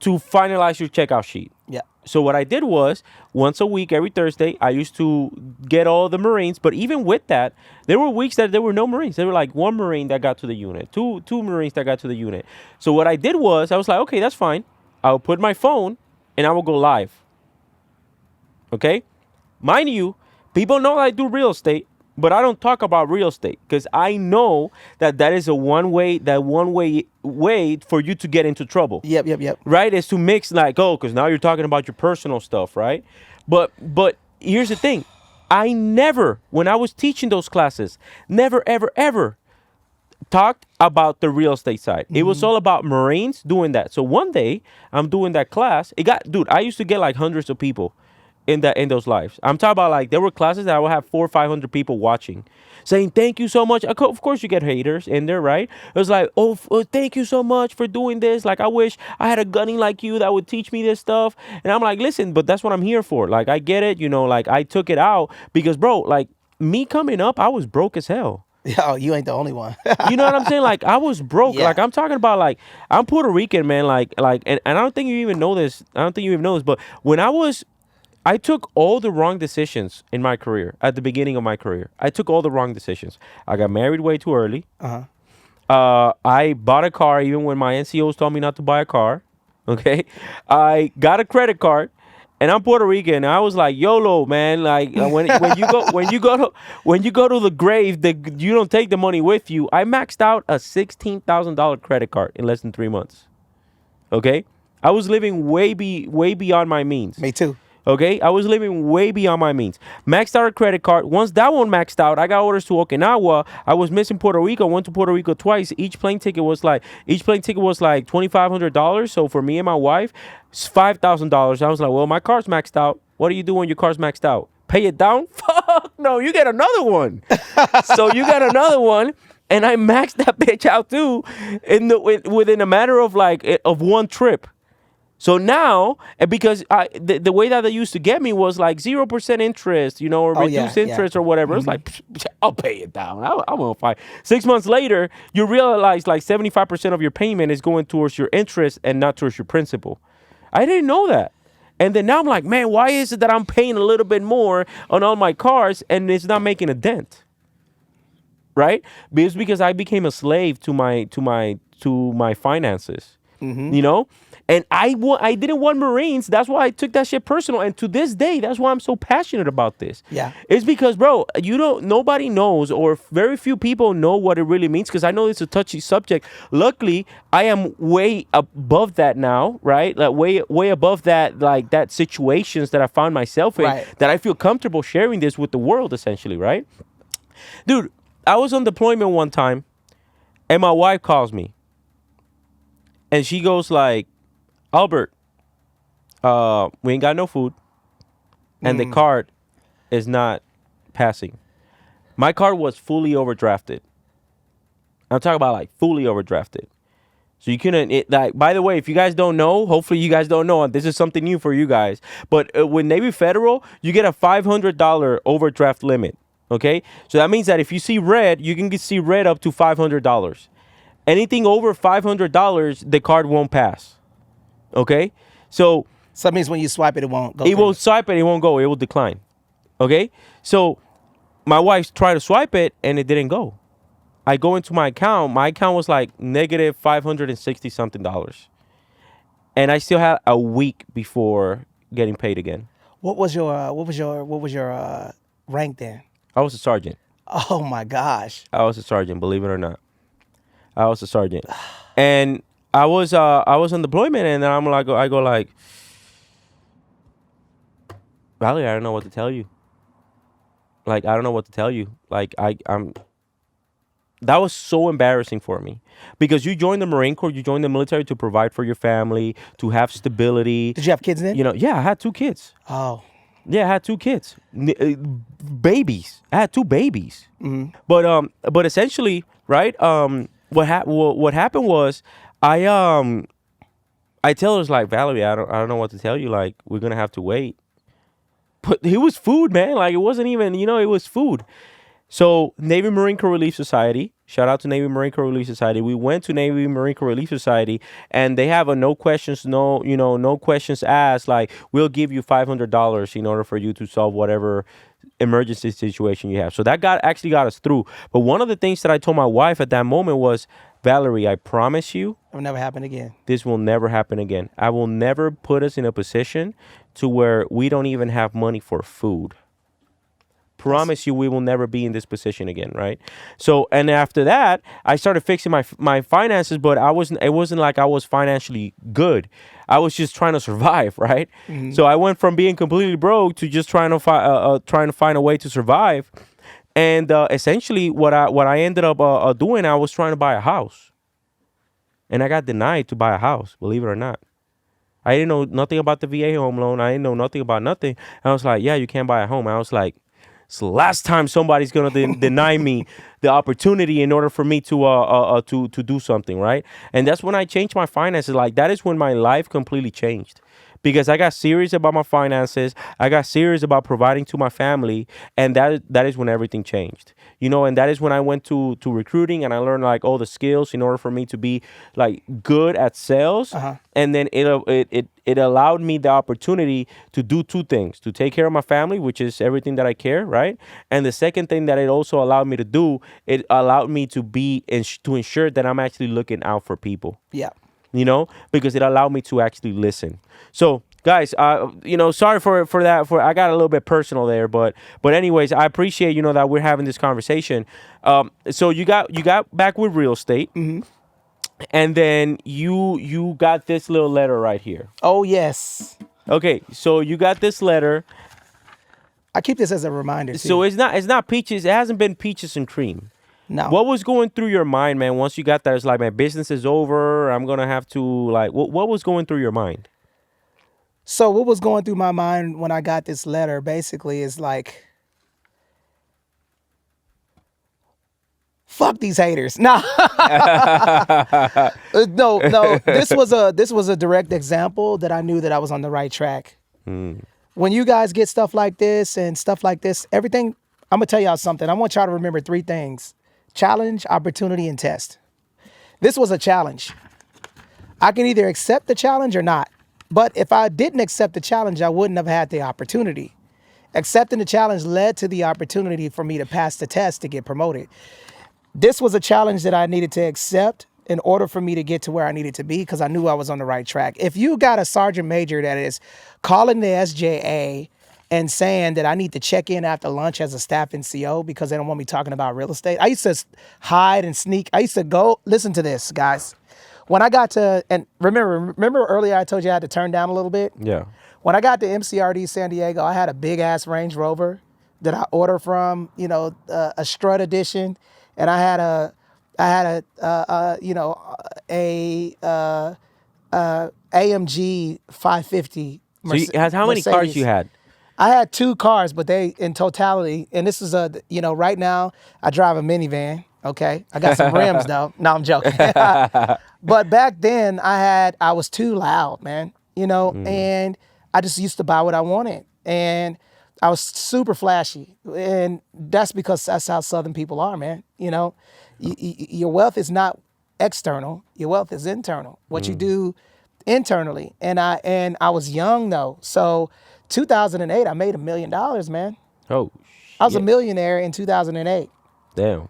to finalize your checkout sheet. Yeah. So what I did was, once a week, every Thursday, I used to get all the Marines. But even with that, there were weeks that there were no Marines. There were like one Marine that got to the unit, two Marines that got to the unit. So what I did was, I was like, okay, that's fine. I'll put my phone and I will go live. Okay? Mind you, people know I do real estate, but I don't talk about real estate because I know that is a one way for you to get into trouble. Yep. Right? Is to mix like, oh, because now you're talking about your personal stuff, right? But here's the thing. I never, when I was teaching those classes, never, ever, ever talked about the real estate side. It was all about Marines doing that. So one day I'm doing that class. I used to get like hundreds of people in those lives. I'm talking about like there were classes that I would have 400 or 500 people watching, saying thank you so much. Of course you get haters in there, right? It was like, oh, thank you so much for doing this. Like I wish I had a gunny like you that would teach me this stuff. And I'm like, listen, but that's what I'm here for. Like I get it, like I took it out because bro, like me coming up, I was broke as hell. Oh, you ain't the only one. You know what I'm saying? Like I was broke. Yeah. Like I'm talking about like I'm Puerto Rican, man. And I don't think you even know this. But when I took all the wrong decisions in my career at the beginning of my career. I took all the wrong decisions. I got married way too early. I bought a car even when my NCOs told me not to buy a car. Okay, I got a credit card. And I'm Puerto Rican. And I was like, YOLO, man. Like when you go to the grave, you don't take the money with you. I maxed out a $16,000 credit card in less than 3 months. Okay, I was living way beyond my means. Me too. Okay, I was living way beyond my means. Maxed out a credit card. Once that one maxed out, I got orders to Okinawa. I was missing Puerto Rico. Went to Puerto Rico twice. Each plane ticket was like $2,500. So for me and my wife, it's $5,000. I was like, well, my car's maxed out. What do you do when your car's maxed out? Pay it down? Fuck no, you get another one. So you got another one. And I maxed that bitch out too within a matter of of one trip. So now, because the way that they used to get me was like 0% interest, or reduced interest or whatever. It's like, I'll pay it down. I won't fight. 6 months later, you realize like 75% of your payment is going towards your interest and not towards your principal. I didn't know that. And then now I'm like, man, why is it that I'm paying a little bit more on all my cars and it's not making a dent? Right? Because I became a slave to my finances. And I didn't want Marines. That's why I took that shit personal. And to this day, that's why I'm so passionate about this. Yeah. It's because, bro, nobody knows, or very few people know what it really means, because I know it's a touchy subject. Luckily, I am way above that now, right? Like way above that, like that situations that I found myself in, right, that I feel comfortable sharing this with the world, essentially, right? Dude, I was on deployment one time, and my wife calls me. And she goes like, Albert, we ain't got no food, and the card is not passing. My card was fully overdrafted. I'm talking about like fully overdrafted. So you couldn't, like, by the way, if you guys don't know, hopefully you guys don't know, this is something new for you guys. But with Navy Federal, you get a $500 overdraft limit. Okay, so that means that if you see red, you can see red up to $500. Anything over $500, the card won't pass. Okay, so that means when you swipe it, it won't go. it will swipe it, it won't go, it will decline. Okay, so my wife tried to swipe it and it didn't go. I go into my account. My account was like negative $560 something, and I still had a week before getting paid again. What was your rank then? I was a sergeant. Oh my gosh. I was a sergeant, believe it or not. I was a sergeant, and I was on deployment, and then I go like, Valerie, I don't know what to tell you. Like, I don't know what to tell you. Like, I'm. That was so embarrassing for me, because you joined the Marine Corps, you joined the military to provide for your family, to have stability. Did you have kids then? You know, yeah, I had 2 kids. Oh. Yeah, I had 2 kids, babies. I had 2 babies. Mm-hmm. But essentially, right? What happened was, I tell her, like, Valerie, I don't know what to tell you. Like, we're gonna have to wait. But it was food, man. Like, it wasn't even, it was food. So Navy Marine Corps Relief Society, shout out to Navy Marine Corps Relief Society. We went to Navy Marine Corps Relief Society, and they have a no questions asked. Like, we'll give you $500 in order for you to solve whatever emergency situation you have. So that actually got us through. But one of the things that I told my wife at that moment was, Valerie, I promise you, it will never happen again. This will never happen again. I will never put us in a position to where we don't even have money for food. Promise you, we will never be in this position again, right? So, and after that, I started fixing my finances, but it wasn't like I was financially good. I was just trying to survive, right? Mm-hmm. So I went from being completely broke to just trying to find a way to survive. And essentially, what I ended up doing, I was trying to buy a house, and I got denied to buy a house. Believe it or not, I didn't know nothing about the VA home loan. I didn't know nothing about nothing. And I was like, yeah, you can't buy a home. I was like, it's the last time somebody's gonna deny me the opportunity in order for me to do something, right? And that's when I changed my finances. Like, that is when my life completely changed, because I got serious about my finances. I got serious about providing to my family, and that is when everything changed. And that is when I went to recruiting, and I learned, like, all the skills in order for me to be, like, good at sales. Uh-huh. And then it allowed me the opportunity to do 2 things: to take care of my family, which is everything that I care, right? And the second thing that it also allowed me to do, it allowed me to to ensure that I'm actually looking out for people. Yeah. Because it allowed me to actually listen. So, guys, sorry for that. I got a little bit personal there, but anyways, I appreciate that we're having this conversation. So you got back with real estate, mm-hmm. and then you got this little letter right here. Oh yes. Okay, so you got this letter. I keep this as a reminder too. So it's not peaches. It hasn't been peaches and cream. No. What was going through your mind, man, once you got that? It's like, my business is over. I'm going to have to, like, what was going through your mind? So what was going through my mind when I got this letter basically is like, fuck these haters. No. No. This was a direct example that I knew that I was on the right track. When you guys get stuff like this and stuff like this, everything, I'm going to tell y'all something. I want y'all to remember 3 things: challenge, opportunity, and test. This was a challenge. I can either accept the challenge or not. But if I didn't accept the challenge, I wouldn't have had the opportunity. Accepting the challenge led to the opportunity for me to pass the test to get promoted. This was a challenge that I needed to accept in order for me to get to where I needed to be, because I knew I was on the right track. If you got a sergeant major that is calling the SJA and saying that I need to check in after lunch as a staff NCO because they don't want me talking about real estate, I used to hide and sneak. I used to go, listen to this, guys. When I got to, and remember earlier I told you I had to turn down a little bit? Yeah. When I got to MCRD San Diego, I had a big ass Range Rover that I ordered from, a Strut Edition, and I had a AMG 550. So how many cars you had? I had 2 cars, but they, in totality, and this is right now I drive a minivan. Okay, I got some rims though. No, I'm joking. But back then, I was too loud, man. You know, and I just used to buy what I wanted, and I was super flashy, and that's because that's how Southern people are, man. You know, your wealth is not external; your wealth is internal. What you do internally, and I was young though, so 2008, I made $1 million, man. Oh, I was a shit. millionaire in 2008. Damn.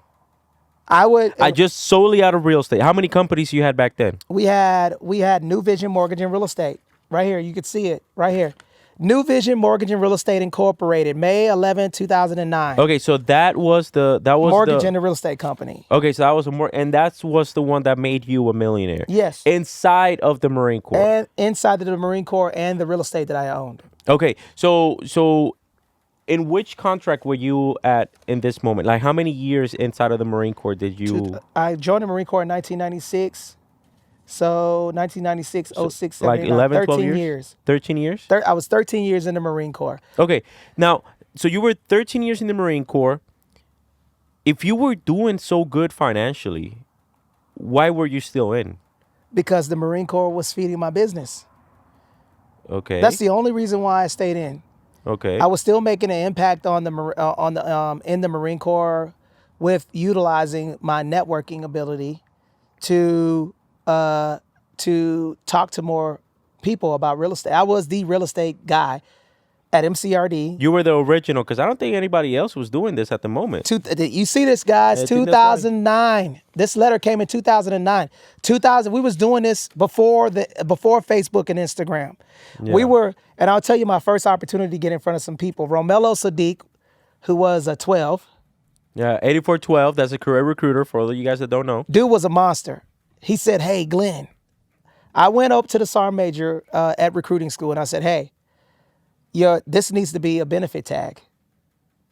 I I just solely out of real estate. How many companies you had back then? we had New Vision Mortgage and Real Estate right here. You could see it right here. New Vision Mortgage and Real Estate Incorporated, May 11, 2009. Okay, so that was Mortgage and a real estate company. Okay, so that was and that was the one that made you a millionaire. Yes. Inside of the Marine Corps. And inside of the Marine Corps and the real estate that I owned. Okay, so in which contract were you at in this moment? Like, how many years inside of the Marine Corps did you? I joined the Marine Corps in 1996. So 1996, 06, Like 79, 11, 12 13 years? 13 years? I was 13 years in the Marine Corps. Okay, now, so you were 13 years in the Marine Corps. If you were doing so good financially, why were you still in? Because the Marine Corps was feeding my business. Okay. That's the only reason why I stayed in. Okay. I was still making an impact on in the Marine Corps with utilizing my networking ability to talk to more people about real estate. I was the real estate guy at MCRD. You were the original, because I don't think anybody else was doing this at the moment. You see this, guys? Yeah, I think that's 2009. This letter came in 2009. 2000. We was doing this before Facebook and Instagram. Yeah. We were, and I'll tell you my first opportunity to get in front of some people. Romello Sadiq, who was a 12. Yeah, 8412. That's a career recruiter for all of you guys that don't know. Dude was a monster. He said, "Hey, Glenn." I went up to the Sergeant Major at recruiting school and I said, "Hey, this needs to be a benefit tag.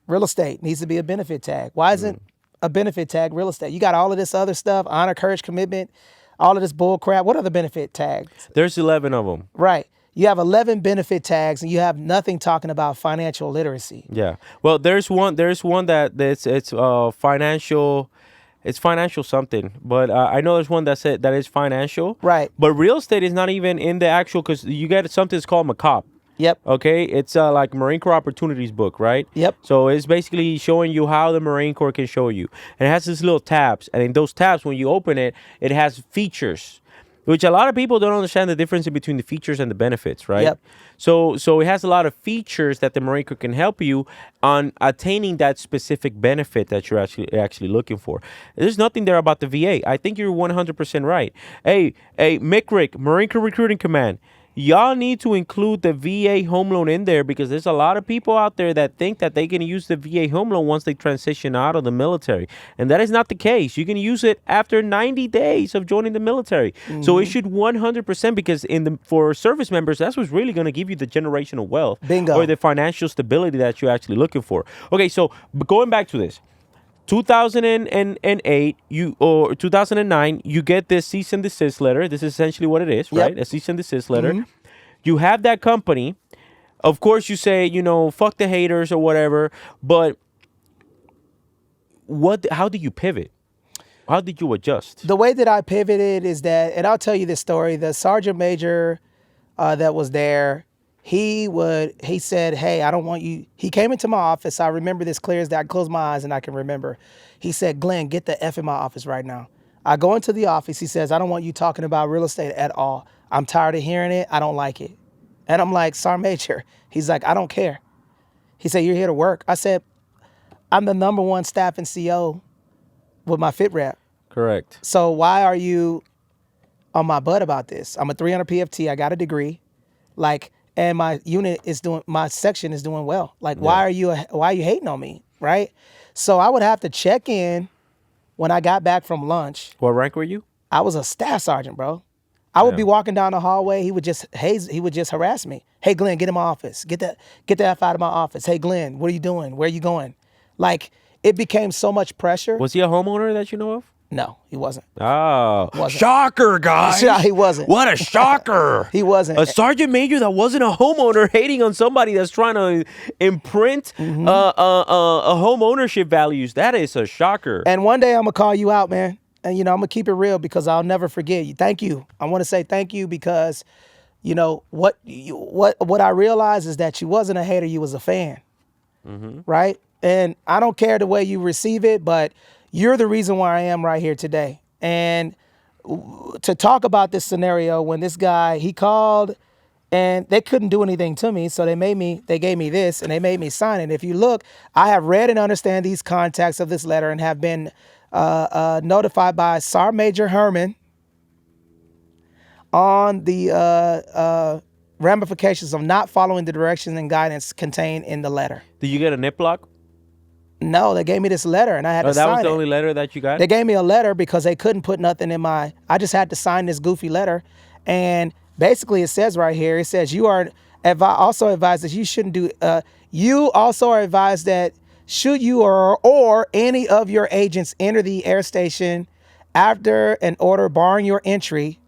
Real estate needs to be a benefit tag. Why isn't a benefit tag real estate? You got all of this other stuff, honor, courage, commitment, all of this bull crap. What are the benefit tags?" There's 11 of them. Right. You have 11 benefit tags and you have nothing talking about financial literacy. Yeah. Well, there's one it's financial. It's financial something, but I know there's one that is financial. Right. But real estate is not even in the actual, because you get something that's called MACOP. Yep. Okay, it's like Marine Corps Opportunities book, right? Yep. So it's basically showing you how the Marine Corps can show you, and it has these little tabs, and in those tabs, when you open it, it has features, which a lot of people don't understand the difference in between the features and the benefits, right? Yep. So it has a lot of features that the Marine Corps can help you on attaining that specific benefit that you're actually looking for. There's nothing there about the VA. I think you're 100% right. Hey, MCRIC, Marine Corps Recruiting Command. Y'all need to include the VA home loan in there, because there's a lot of people out there that think that they can use the VA home loan once they transition out of the military. And that is not the case. You can use it after 90 days of joining the military. So it should 100%, because for service members, that's what's really going to give you the generational wealth. Bingo. Or the financial stability that you're actually looking for. Okay, so going back to this. 2008, or 2009, you get this cease and desist letter. This is essentially what it is, right? A cease and desist letter. You have that company. Of course, you say, fuck the haters or whatever. But how did you pivot? How did you adjust? The way that I pivoted is that, and I'll tell you this story. The Sergeant Major that was there, he said, "Hey, I don't want you." He came into my office. I remember this clear as day. I close my eyes and I can remember. He said, "Glenn, get the F in my office right now." I go into the office. He says, "I don't want you talking about real estate at all. I'm tired of hearing it. I don't like it." And I'm like, "Sergeant Major." He's like, "I don't care." He said, "You're here to work." I said, "I'm the #1 staffing CO with my fit rep. Correct. So why are you on my butt about this? I'm a 300 PFT. I got a degree. And my my section is doing well. Why are you hating on me, right?" So I would have to check in when I got back from lunch. What rank were you? I was a staff sergeant, bro. I would be walking down the hallway. He would just harass me. "Hey, Glenn, get in my office. Get the F out of my office. Hey, Glenn, what are you doing? Where are you going?" It became so much pressure. Was he a homeowner that you know of? No, he wasn't. Oh, Wasn't. shocker, guys. Yeah, he wasn't. What a shocker. He wasn't. A sergeant major that wasn't a homeowner hating on somebody that's trying to imprint a home ownership values. That is a shocker. And one day I'm going to call you out, man. And, I'm going to keep it real because I'll never forget you. Thank you. I want to say thank you because, what I realized is that you wasn't a hater. You was a fan. Right? And I don't care the way you receive it, but you're the reason why I am right here today. And to talk about this scenario when this guy, he called and they couldn't do anything to me. So they gave me this and they made me sign it. If you look, I have read and understand these contacts of this letter and have been notified by Sergeant Major Herman on the ramifications of not following the directions and guidance contained in the letter. Did you get a nip block? No, they gave me this letter and I had to sign it. That was the only letter that you got? They gave me a letter because they couldn't put nothing in I just had to sign this goofy letter. And basically it says right here, it says you are also advised that you shouldn't do, you also are advised that should you or any of your agents enter the air station after an order barring your entry,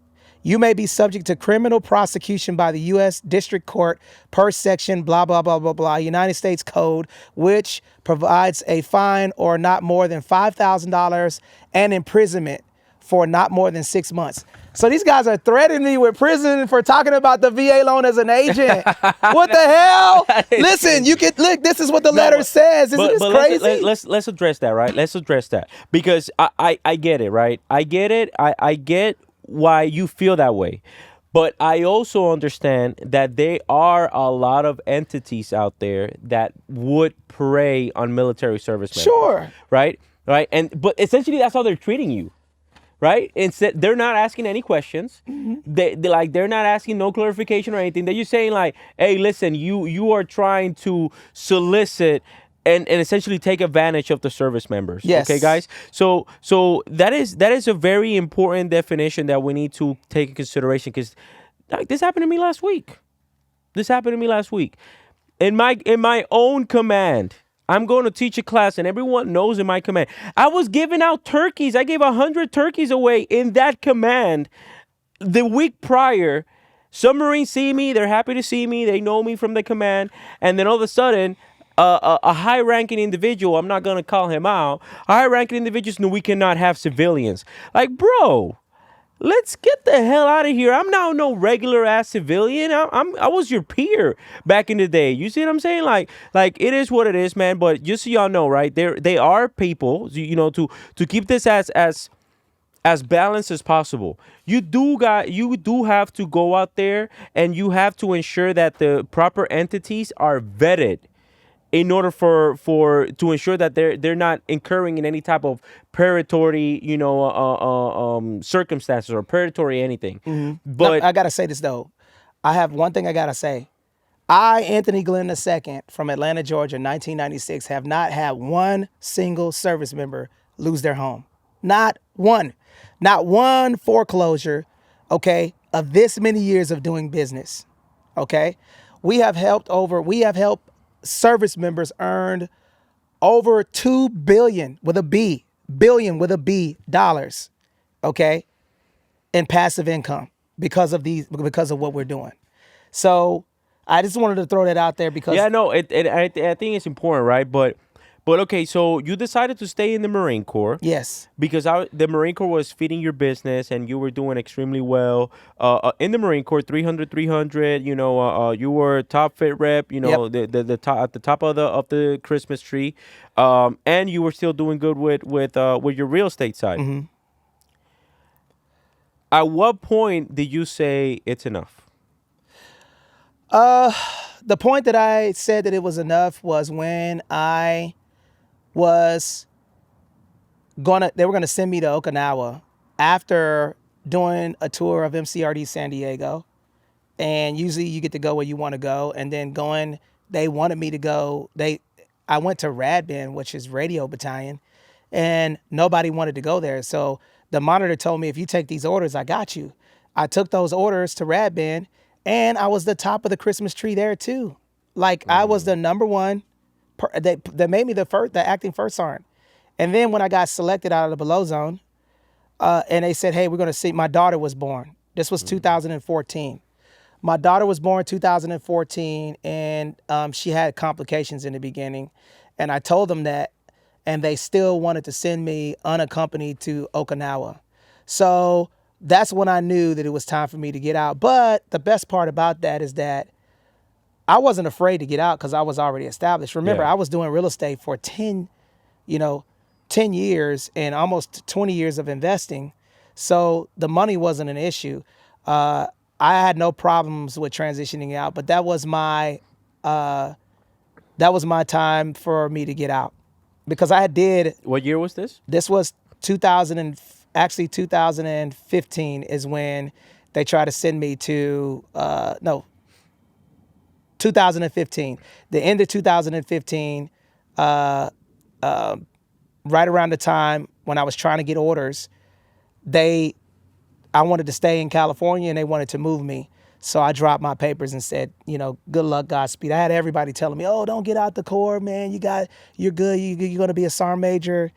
you may be subject to criminal prosecution by the U.S. District Court per section blah, blah, blah, blah, blah, United States Code, which provides a fine or not more than $5,000 and imprisonment for not more than 6 months. So these guys are threatening me with prison for talking about the VA loan as an agent. What the hell? Listen, you can look. This is what the letter says. Isn't this crazy? Let's address that, right? Let's address that because I get it, right? I get it. I get why you feel that way. But I also understand that there are a lot of entities out there that would prey on military service members. Sure. Right? But essentially that's how they're treating you. Right? Instead, they're not asking any questions. They're not asking no clarification or anything. They're just saying like, hey, listen, you are trying to solicit and essentially take advantage of the service members. Yes. Okay, guys? So that is a very important definition that we need to take in consideration because like this happened to me last week. In my own command. I'm going to teach a class and everyone knows in my command. I was giving out turkeys. I gave 100 turkeys away in that command the week prior. Some Marines see me. They're happy to see me. They know me from the command. And then all of a sudden, a high-ranking individual, I'm not going to call him out, a high-ranking individual, no, we cannot have civilians. Like, bro, let's get the hell out of here. I'm now no regular ass civilian. I was your peer back in the day. You see what I'm saying? Like it is what it is, man. But just so y'all know, right? They are people, to keep this as balanced as possible. You do have to go out there and you have to ensure that the proper entities are vetted in order to ensure that they're not incurring in any type of predatory, circumstances or predatory anything. Mm-hmm. But I gotta say this though. I have one thing I gotta say. I, Anthony Glenn II from Atlanta, Georgia, 1996, have not had one single service member lose their home. Not one. Not one foreclosure, okay, of this many years of doing business. Okay? We have helped service members earned over $2 billion with a B dollars, okay, in passive income because of what we're doing. So I just wanted to throw that out there because I think it's important, right? But okay, so you decided to stay in the Marine Corps. Yes. Because the Marine Corps was feeding your business and you were doing extremely well. In the Marine Corps, 300, you were top fit rep, Yep. the top at the top of the Christmas tree. And you were still doing good with your real estate side. Mm-hmm. At what point did you say it's enough? The point that I said that it was enough was when they were gonna send me to Okinawa after doing a tour of MCRD San Diego. And usually you get to go where you want to go. And then they wanted me to go. I went to RADBN, which is Radio Battalion, and nobody wanted to go there. So the monitor told me, if you take these orders, I got you. I took those orders to RADBN, and I was the top of the Christmas tree there too. Like I was the number one. They made me the acting first sergeant. And then when I got selected out of the below zone, and they said, hey, we're going to see. My daughter was born. This was 2014. My daughter was born 2014, and she had complications in the beginning. And I told them that, and they still wanted to send me unaccompanied to Okinawa. So that's when I knew that it was time for me to get out. But the best part about that is that I wasn't afraid to get out because I was already established. Remember, Yeah. I was doing real estate for 10 years and almost 20 years of investing. So the money wasn't an issue. I had no problems with transitioning out, but that was my time for me to get out because What year was this? this was 2015 is when they tried to send me to 2015, the end of 2015, right around the time when I was trying to get orders, I wanted to stay in California and they wanted to move me. So I dropped my papers and said, good luck, Godspeed. I had everybody telling me, oh, don't get out the Corps, man. You're good. You're going to be a SAR major,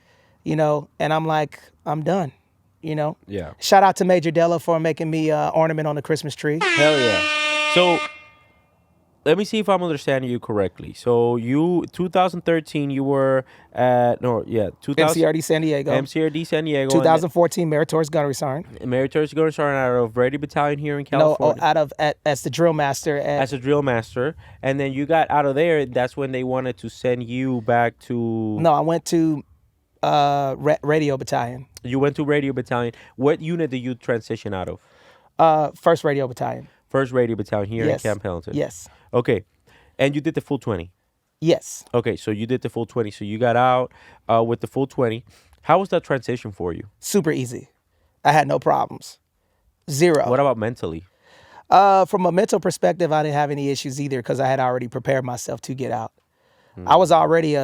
and I'm like, I'm done, Yeah. Shout out to Major Della for making me ornament on the Christmas tree. Hell yeah. So let me see if I'm understanding you correctly. So 2013, you were at 2000 MCRD San Diego. MCRD San Diego. 2014 Meritorious Gunnery Sergeant. Meritorious Gunnery Sergeant out of Brady Battalion here in No, California. as the drill master. As a drill master, and then you got out of there. That's when they wanted to send you back to. No, I went to Radio Battalion. You went to Radio Battalion. What unit did you transition out of? First Radio Battalion. First Radio Battalion here in Yes. Camp Pendleton. Yes. Okay, and you did the full 20. Yes. Okay, so you did the full 20. So you got out with the full 20. How was that transition for you? Super easy. I had no problems. Zero. What about mentally? From a mental perspective, I didn't have any issues either because I had already prepared myself to get out. I was already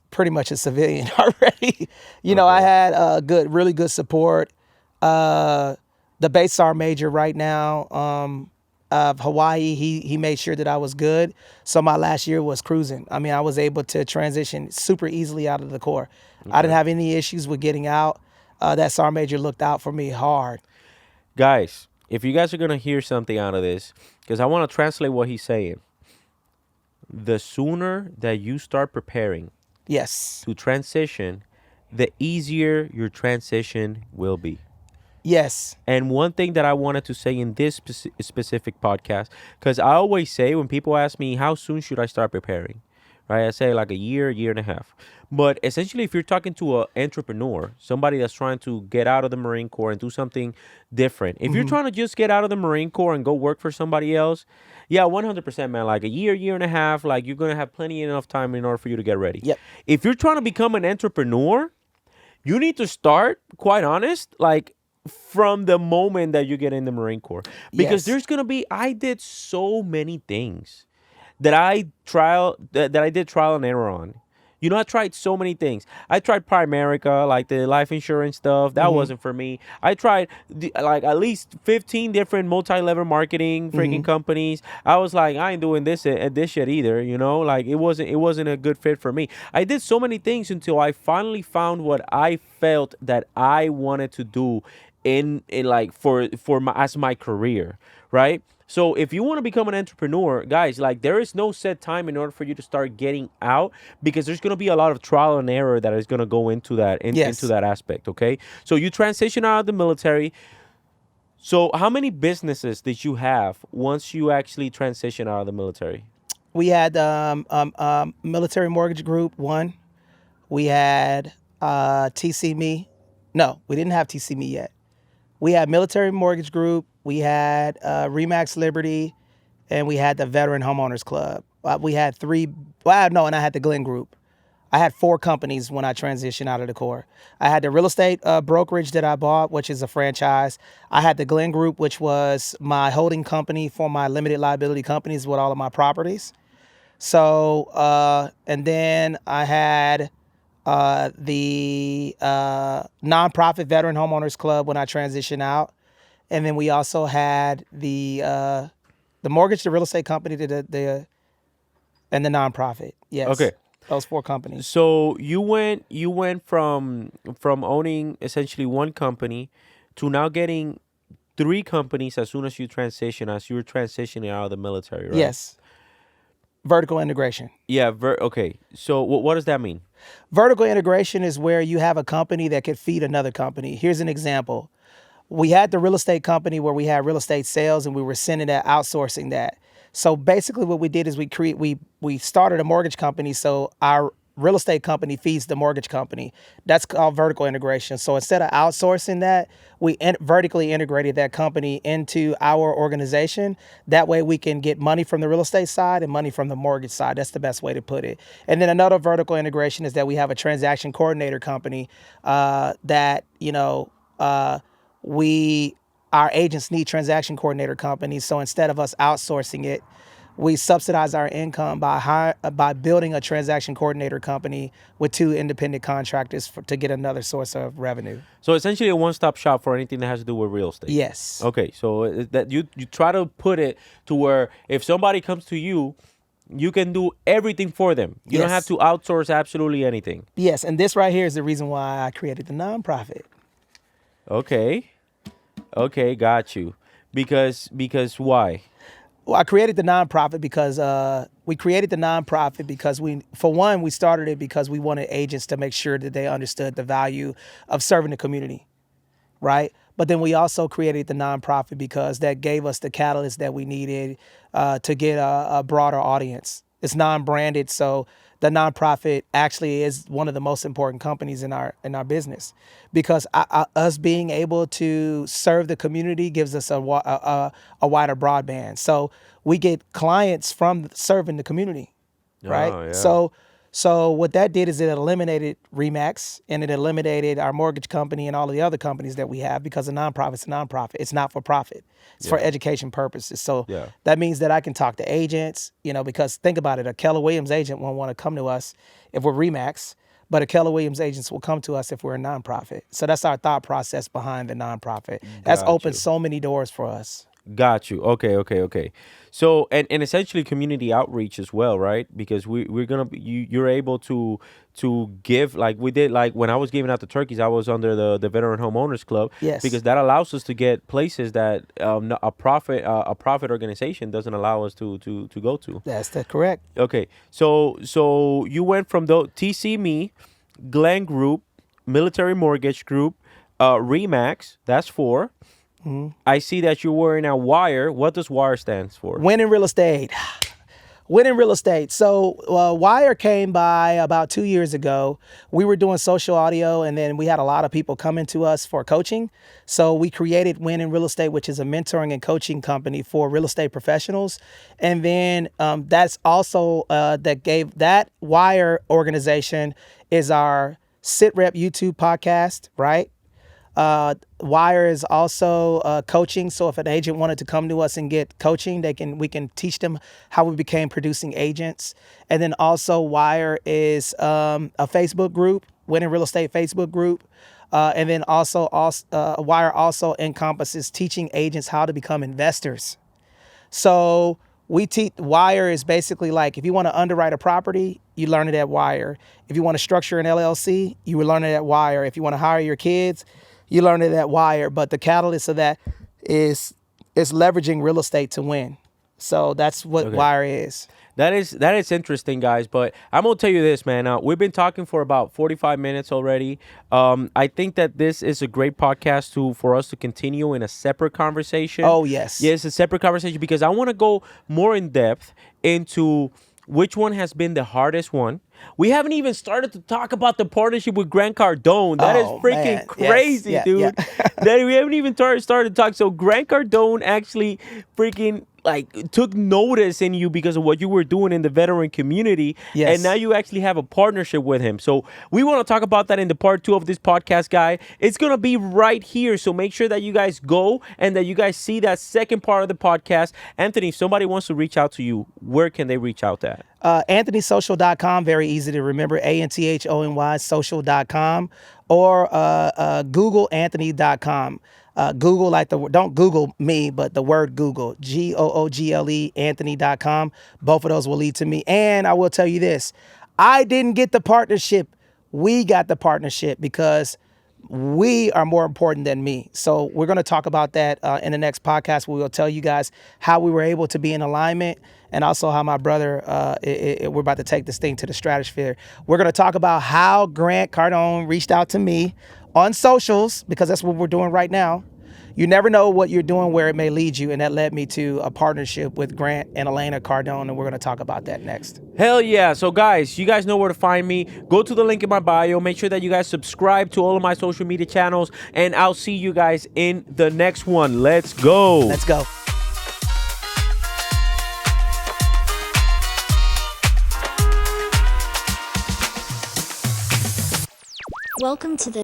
pretty much a civilian already. I had really good support. The base SAR major right now of Hawaii, he made sure that I was good. So my last year was cruising. I mean, I was able to transition super easily out of the Corps. I didn't have any issues with getting out. That SAR major looked out for me hard. Guys, if you guys are going to hear something out of this, because I want to translate what he's saying. The sooner that you start preparing Yes. to transition, the easier your transition will be. Yes. And one thing that I wanted to say in this specific podcast, because I always say when people ask me, how soon should I start preparing? Right? I say like a year and a half. But essentially, if you're talking to an entrepreneur, somebody that's trying to get out of the Marine Corps and do something different, if you're trying to just get out of the Marine Corps and go work for somebody else, yeah, 100%, man. Like a year and a half, like you're going to have plenty enough time in order for you to get ready. Yep. If you're trying to become an entrepreneur, you need to start, quite honest, like from the moment that you get in the Marine Corps. Because there's going to be, I did so many things that I did trial and error on. I tried so many things. I tried Primerica, like the life insurance stuff. That wasn't for me. I tried like at least 15 different multi-level marketing freaking companies. I was like, I ain't doing this shit either. Like it wasn't a good fit for me. I did so many things until I finally found what I felt that I wanted to do in like for my career, right? So if you want to become an entrepreneur, guys, like there is no set time in order for you to start getting out because there's going to be a lot of trial and error that is going to go into that into that aspect, okay? So you transition out of the military. So how many businesses did you have once you actually transition out of the military? We had Military Mortgage Group, one. We had TC Me. No, we didn't have TC Me yet. We had Military Mortgage Group. We had Remax Liberty, and we had the Veteran Homeowners Club. We had three. Well, no, and I had the Glen Group. I had 4 companies when I transitioned out of the Corps. I had the real estate brokerage that I bought, which is a franchise. I had the Glen Group, which was my holding company for my limited liability companies with all of my properties. So, and then I had the nonprofit Veteran Homeowners Club when I transitioned out. And then we also had the mortgage, the real estate company, and the nonprofit. Yes. Okay. Those 4 companies. So you went from owning essentially one company to now getting 3 companies as soon as you transition, as you were transitioning out of the military, right? Yes. Vertical integration. Yeah. Okay. So what does that mean? Vertical integration is where you have a company that could feed another company. Here's an example. We had the real estate company where we had real estate sales and we were sending that, outsourcing that. So basically what we did is we started a mortgage company. So our real estate company feeds the mortgage company. That's called vertical integration. So instead of outsourcing that, we vertically integrated that company into our organization. That way we can get money from the real estate side and money from the mortgage side. That's the best way to put it. And then another vertical integration is that we have a transaction coordinator company that, our agents need transaction coordinator companies. So instead of us outsourcing it, we subsidize our income by building a transaction coordinator company with 2 independent contractors to get another source of revenue. So essentially a one-stop shop for anything that has to do with real estate. Yes. Okay. So that you try to put it to where if somebody comes to you, you can do everything for them. You don't have to outsource absolutely anything. Yes. And this right here is the reason why I created the nonprofit. Okay. Okay, got you. Because why? Well, I created the nonprofit because we started it because we wanted agents to make sure that they understood the value of serving the community, right? But then we also created the nonprofit because that gave us the catalyst that we needed to get a broader audience. It's non-branded, so the nonprofit actually is one of the most important companies in our business because us being able to serve the community gives us a wider broadband. So we get clients from serving the community, right? Oh, yeah. So what that did is it eliminated RE/MAX and it eliminated our mortgage company and all of the other companies that we have because a nonprofit's a nonprofit. It's not for profit. It's for education purposes. So that means that I can talk to agents, because think about it. A Keller Williams agent won't want to come to us if we're RE/MAX, but a Keller Williams agents will come to us if we're a nonprofit. So that's our thought process behind the nonprofit. That's opened so many doors for us. Got you. Okay. So and essentially community outreach as well, right? Because we're gonna be, you're able to give like we did, like when I was giving out the turkeys, I was under the Veteran Homeowners Club. Yes. Because that allows us to get places that a profit organization doesn't allow us to go to. That's correct. Okay. So you went from the TC Me, Glenn Group, Military Mortgage Group, RE/MAX. That's 4. Mm-hmm. I see that you're wearing a WIRE. What does WIRE stand for? Win in real estate. Win in real estate. So WIRE came by about 2 years ago. We were doing social audio, and then we had a lot of people coming to us for coaching. So we created Win in Real Estate, which is a mentoring and coaching company for real estate professionals. And then that's also that WIRE organization is our SitRep YouTube podcast, right? WIRE is also coaching. So if an agent wanted to come to us and get coaching, we can teach them how we became producing agents. And then also WIRE is a Facebook group, Win in Real Estate Facebook group. And then also WIRE also encompasses teaching agents how to become investors. So we teach WIRE is basically like if you want to underwrite a property, you learn it at WIRE. If you want to structure an LLC, you will learn it at WIRE. If you want to hire your kids, you learn it at WIRE. But the catalyst of that is leveraging real estate to win. So that's what WIRE is. That is interesting, guys. But I'm gonna tell you this, man. We've been talking for about 45 minutes already. I think that this is a great podcast for us to continue in a separate conversation. Oh yes, yes, a separate conversation because I want to go more in depth into which one has been the hardest one. We haven't even started to talk about the partnership with Grant Cardone. That is freaking crazy, yes. dude. That we haven't even started to talk. So Grant Cardone actually freaking took notice in you because of what you were doing in the veteran community. Yes. And now you actually have a partnership with him. So we want to talk about that in the part 2 of this podcast, guy. It's going to be right here. So make sure that you guys go and that you guys see that second part of the podcast. Anthony, if somebody wants to reach out to you, where can they reach out at? AnthonySocial.com, very easy to remember, ANTHONY social.com, or Google Anthony.com. Google, don't Google me, but the word Google, GOOGLE, Anthony.com. Both of those will lead to me. And I will tell you this, I didn't get the partnership. We got the partnership because we are more important than me. So we're going to talk about that in the next podcast. We will tell you guys how we were able to be in alignment, and also how my brother, we're about to take this thing to the stratosphere. We're going to talk about how Grant Cardone reached out to me on socials, because that's what we're doing right now. You never know what you're doing, where it may lead you, and that led me to a partnership with Grant and Elena Cardone, and we're going to talk about that next. Hell yeah. So guys, you guys know where to find me. Go to the link in my bio. Make sure that you guys subscribe to all of my social media channels, and I'll see you guys in the next one. Let's go. Let's go. Welcome to the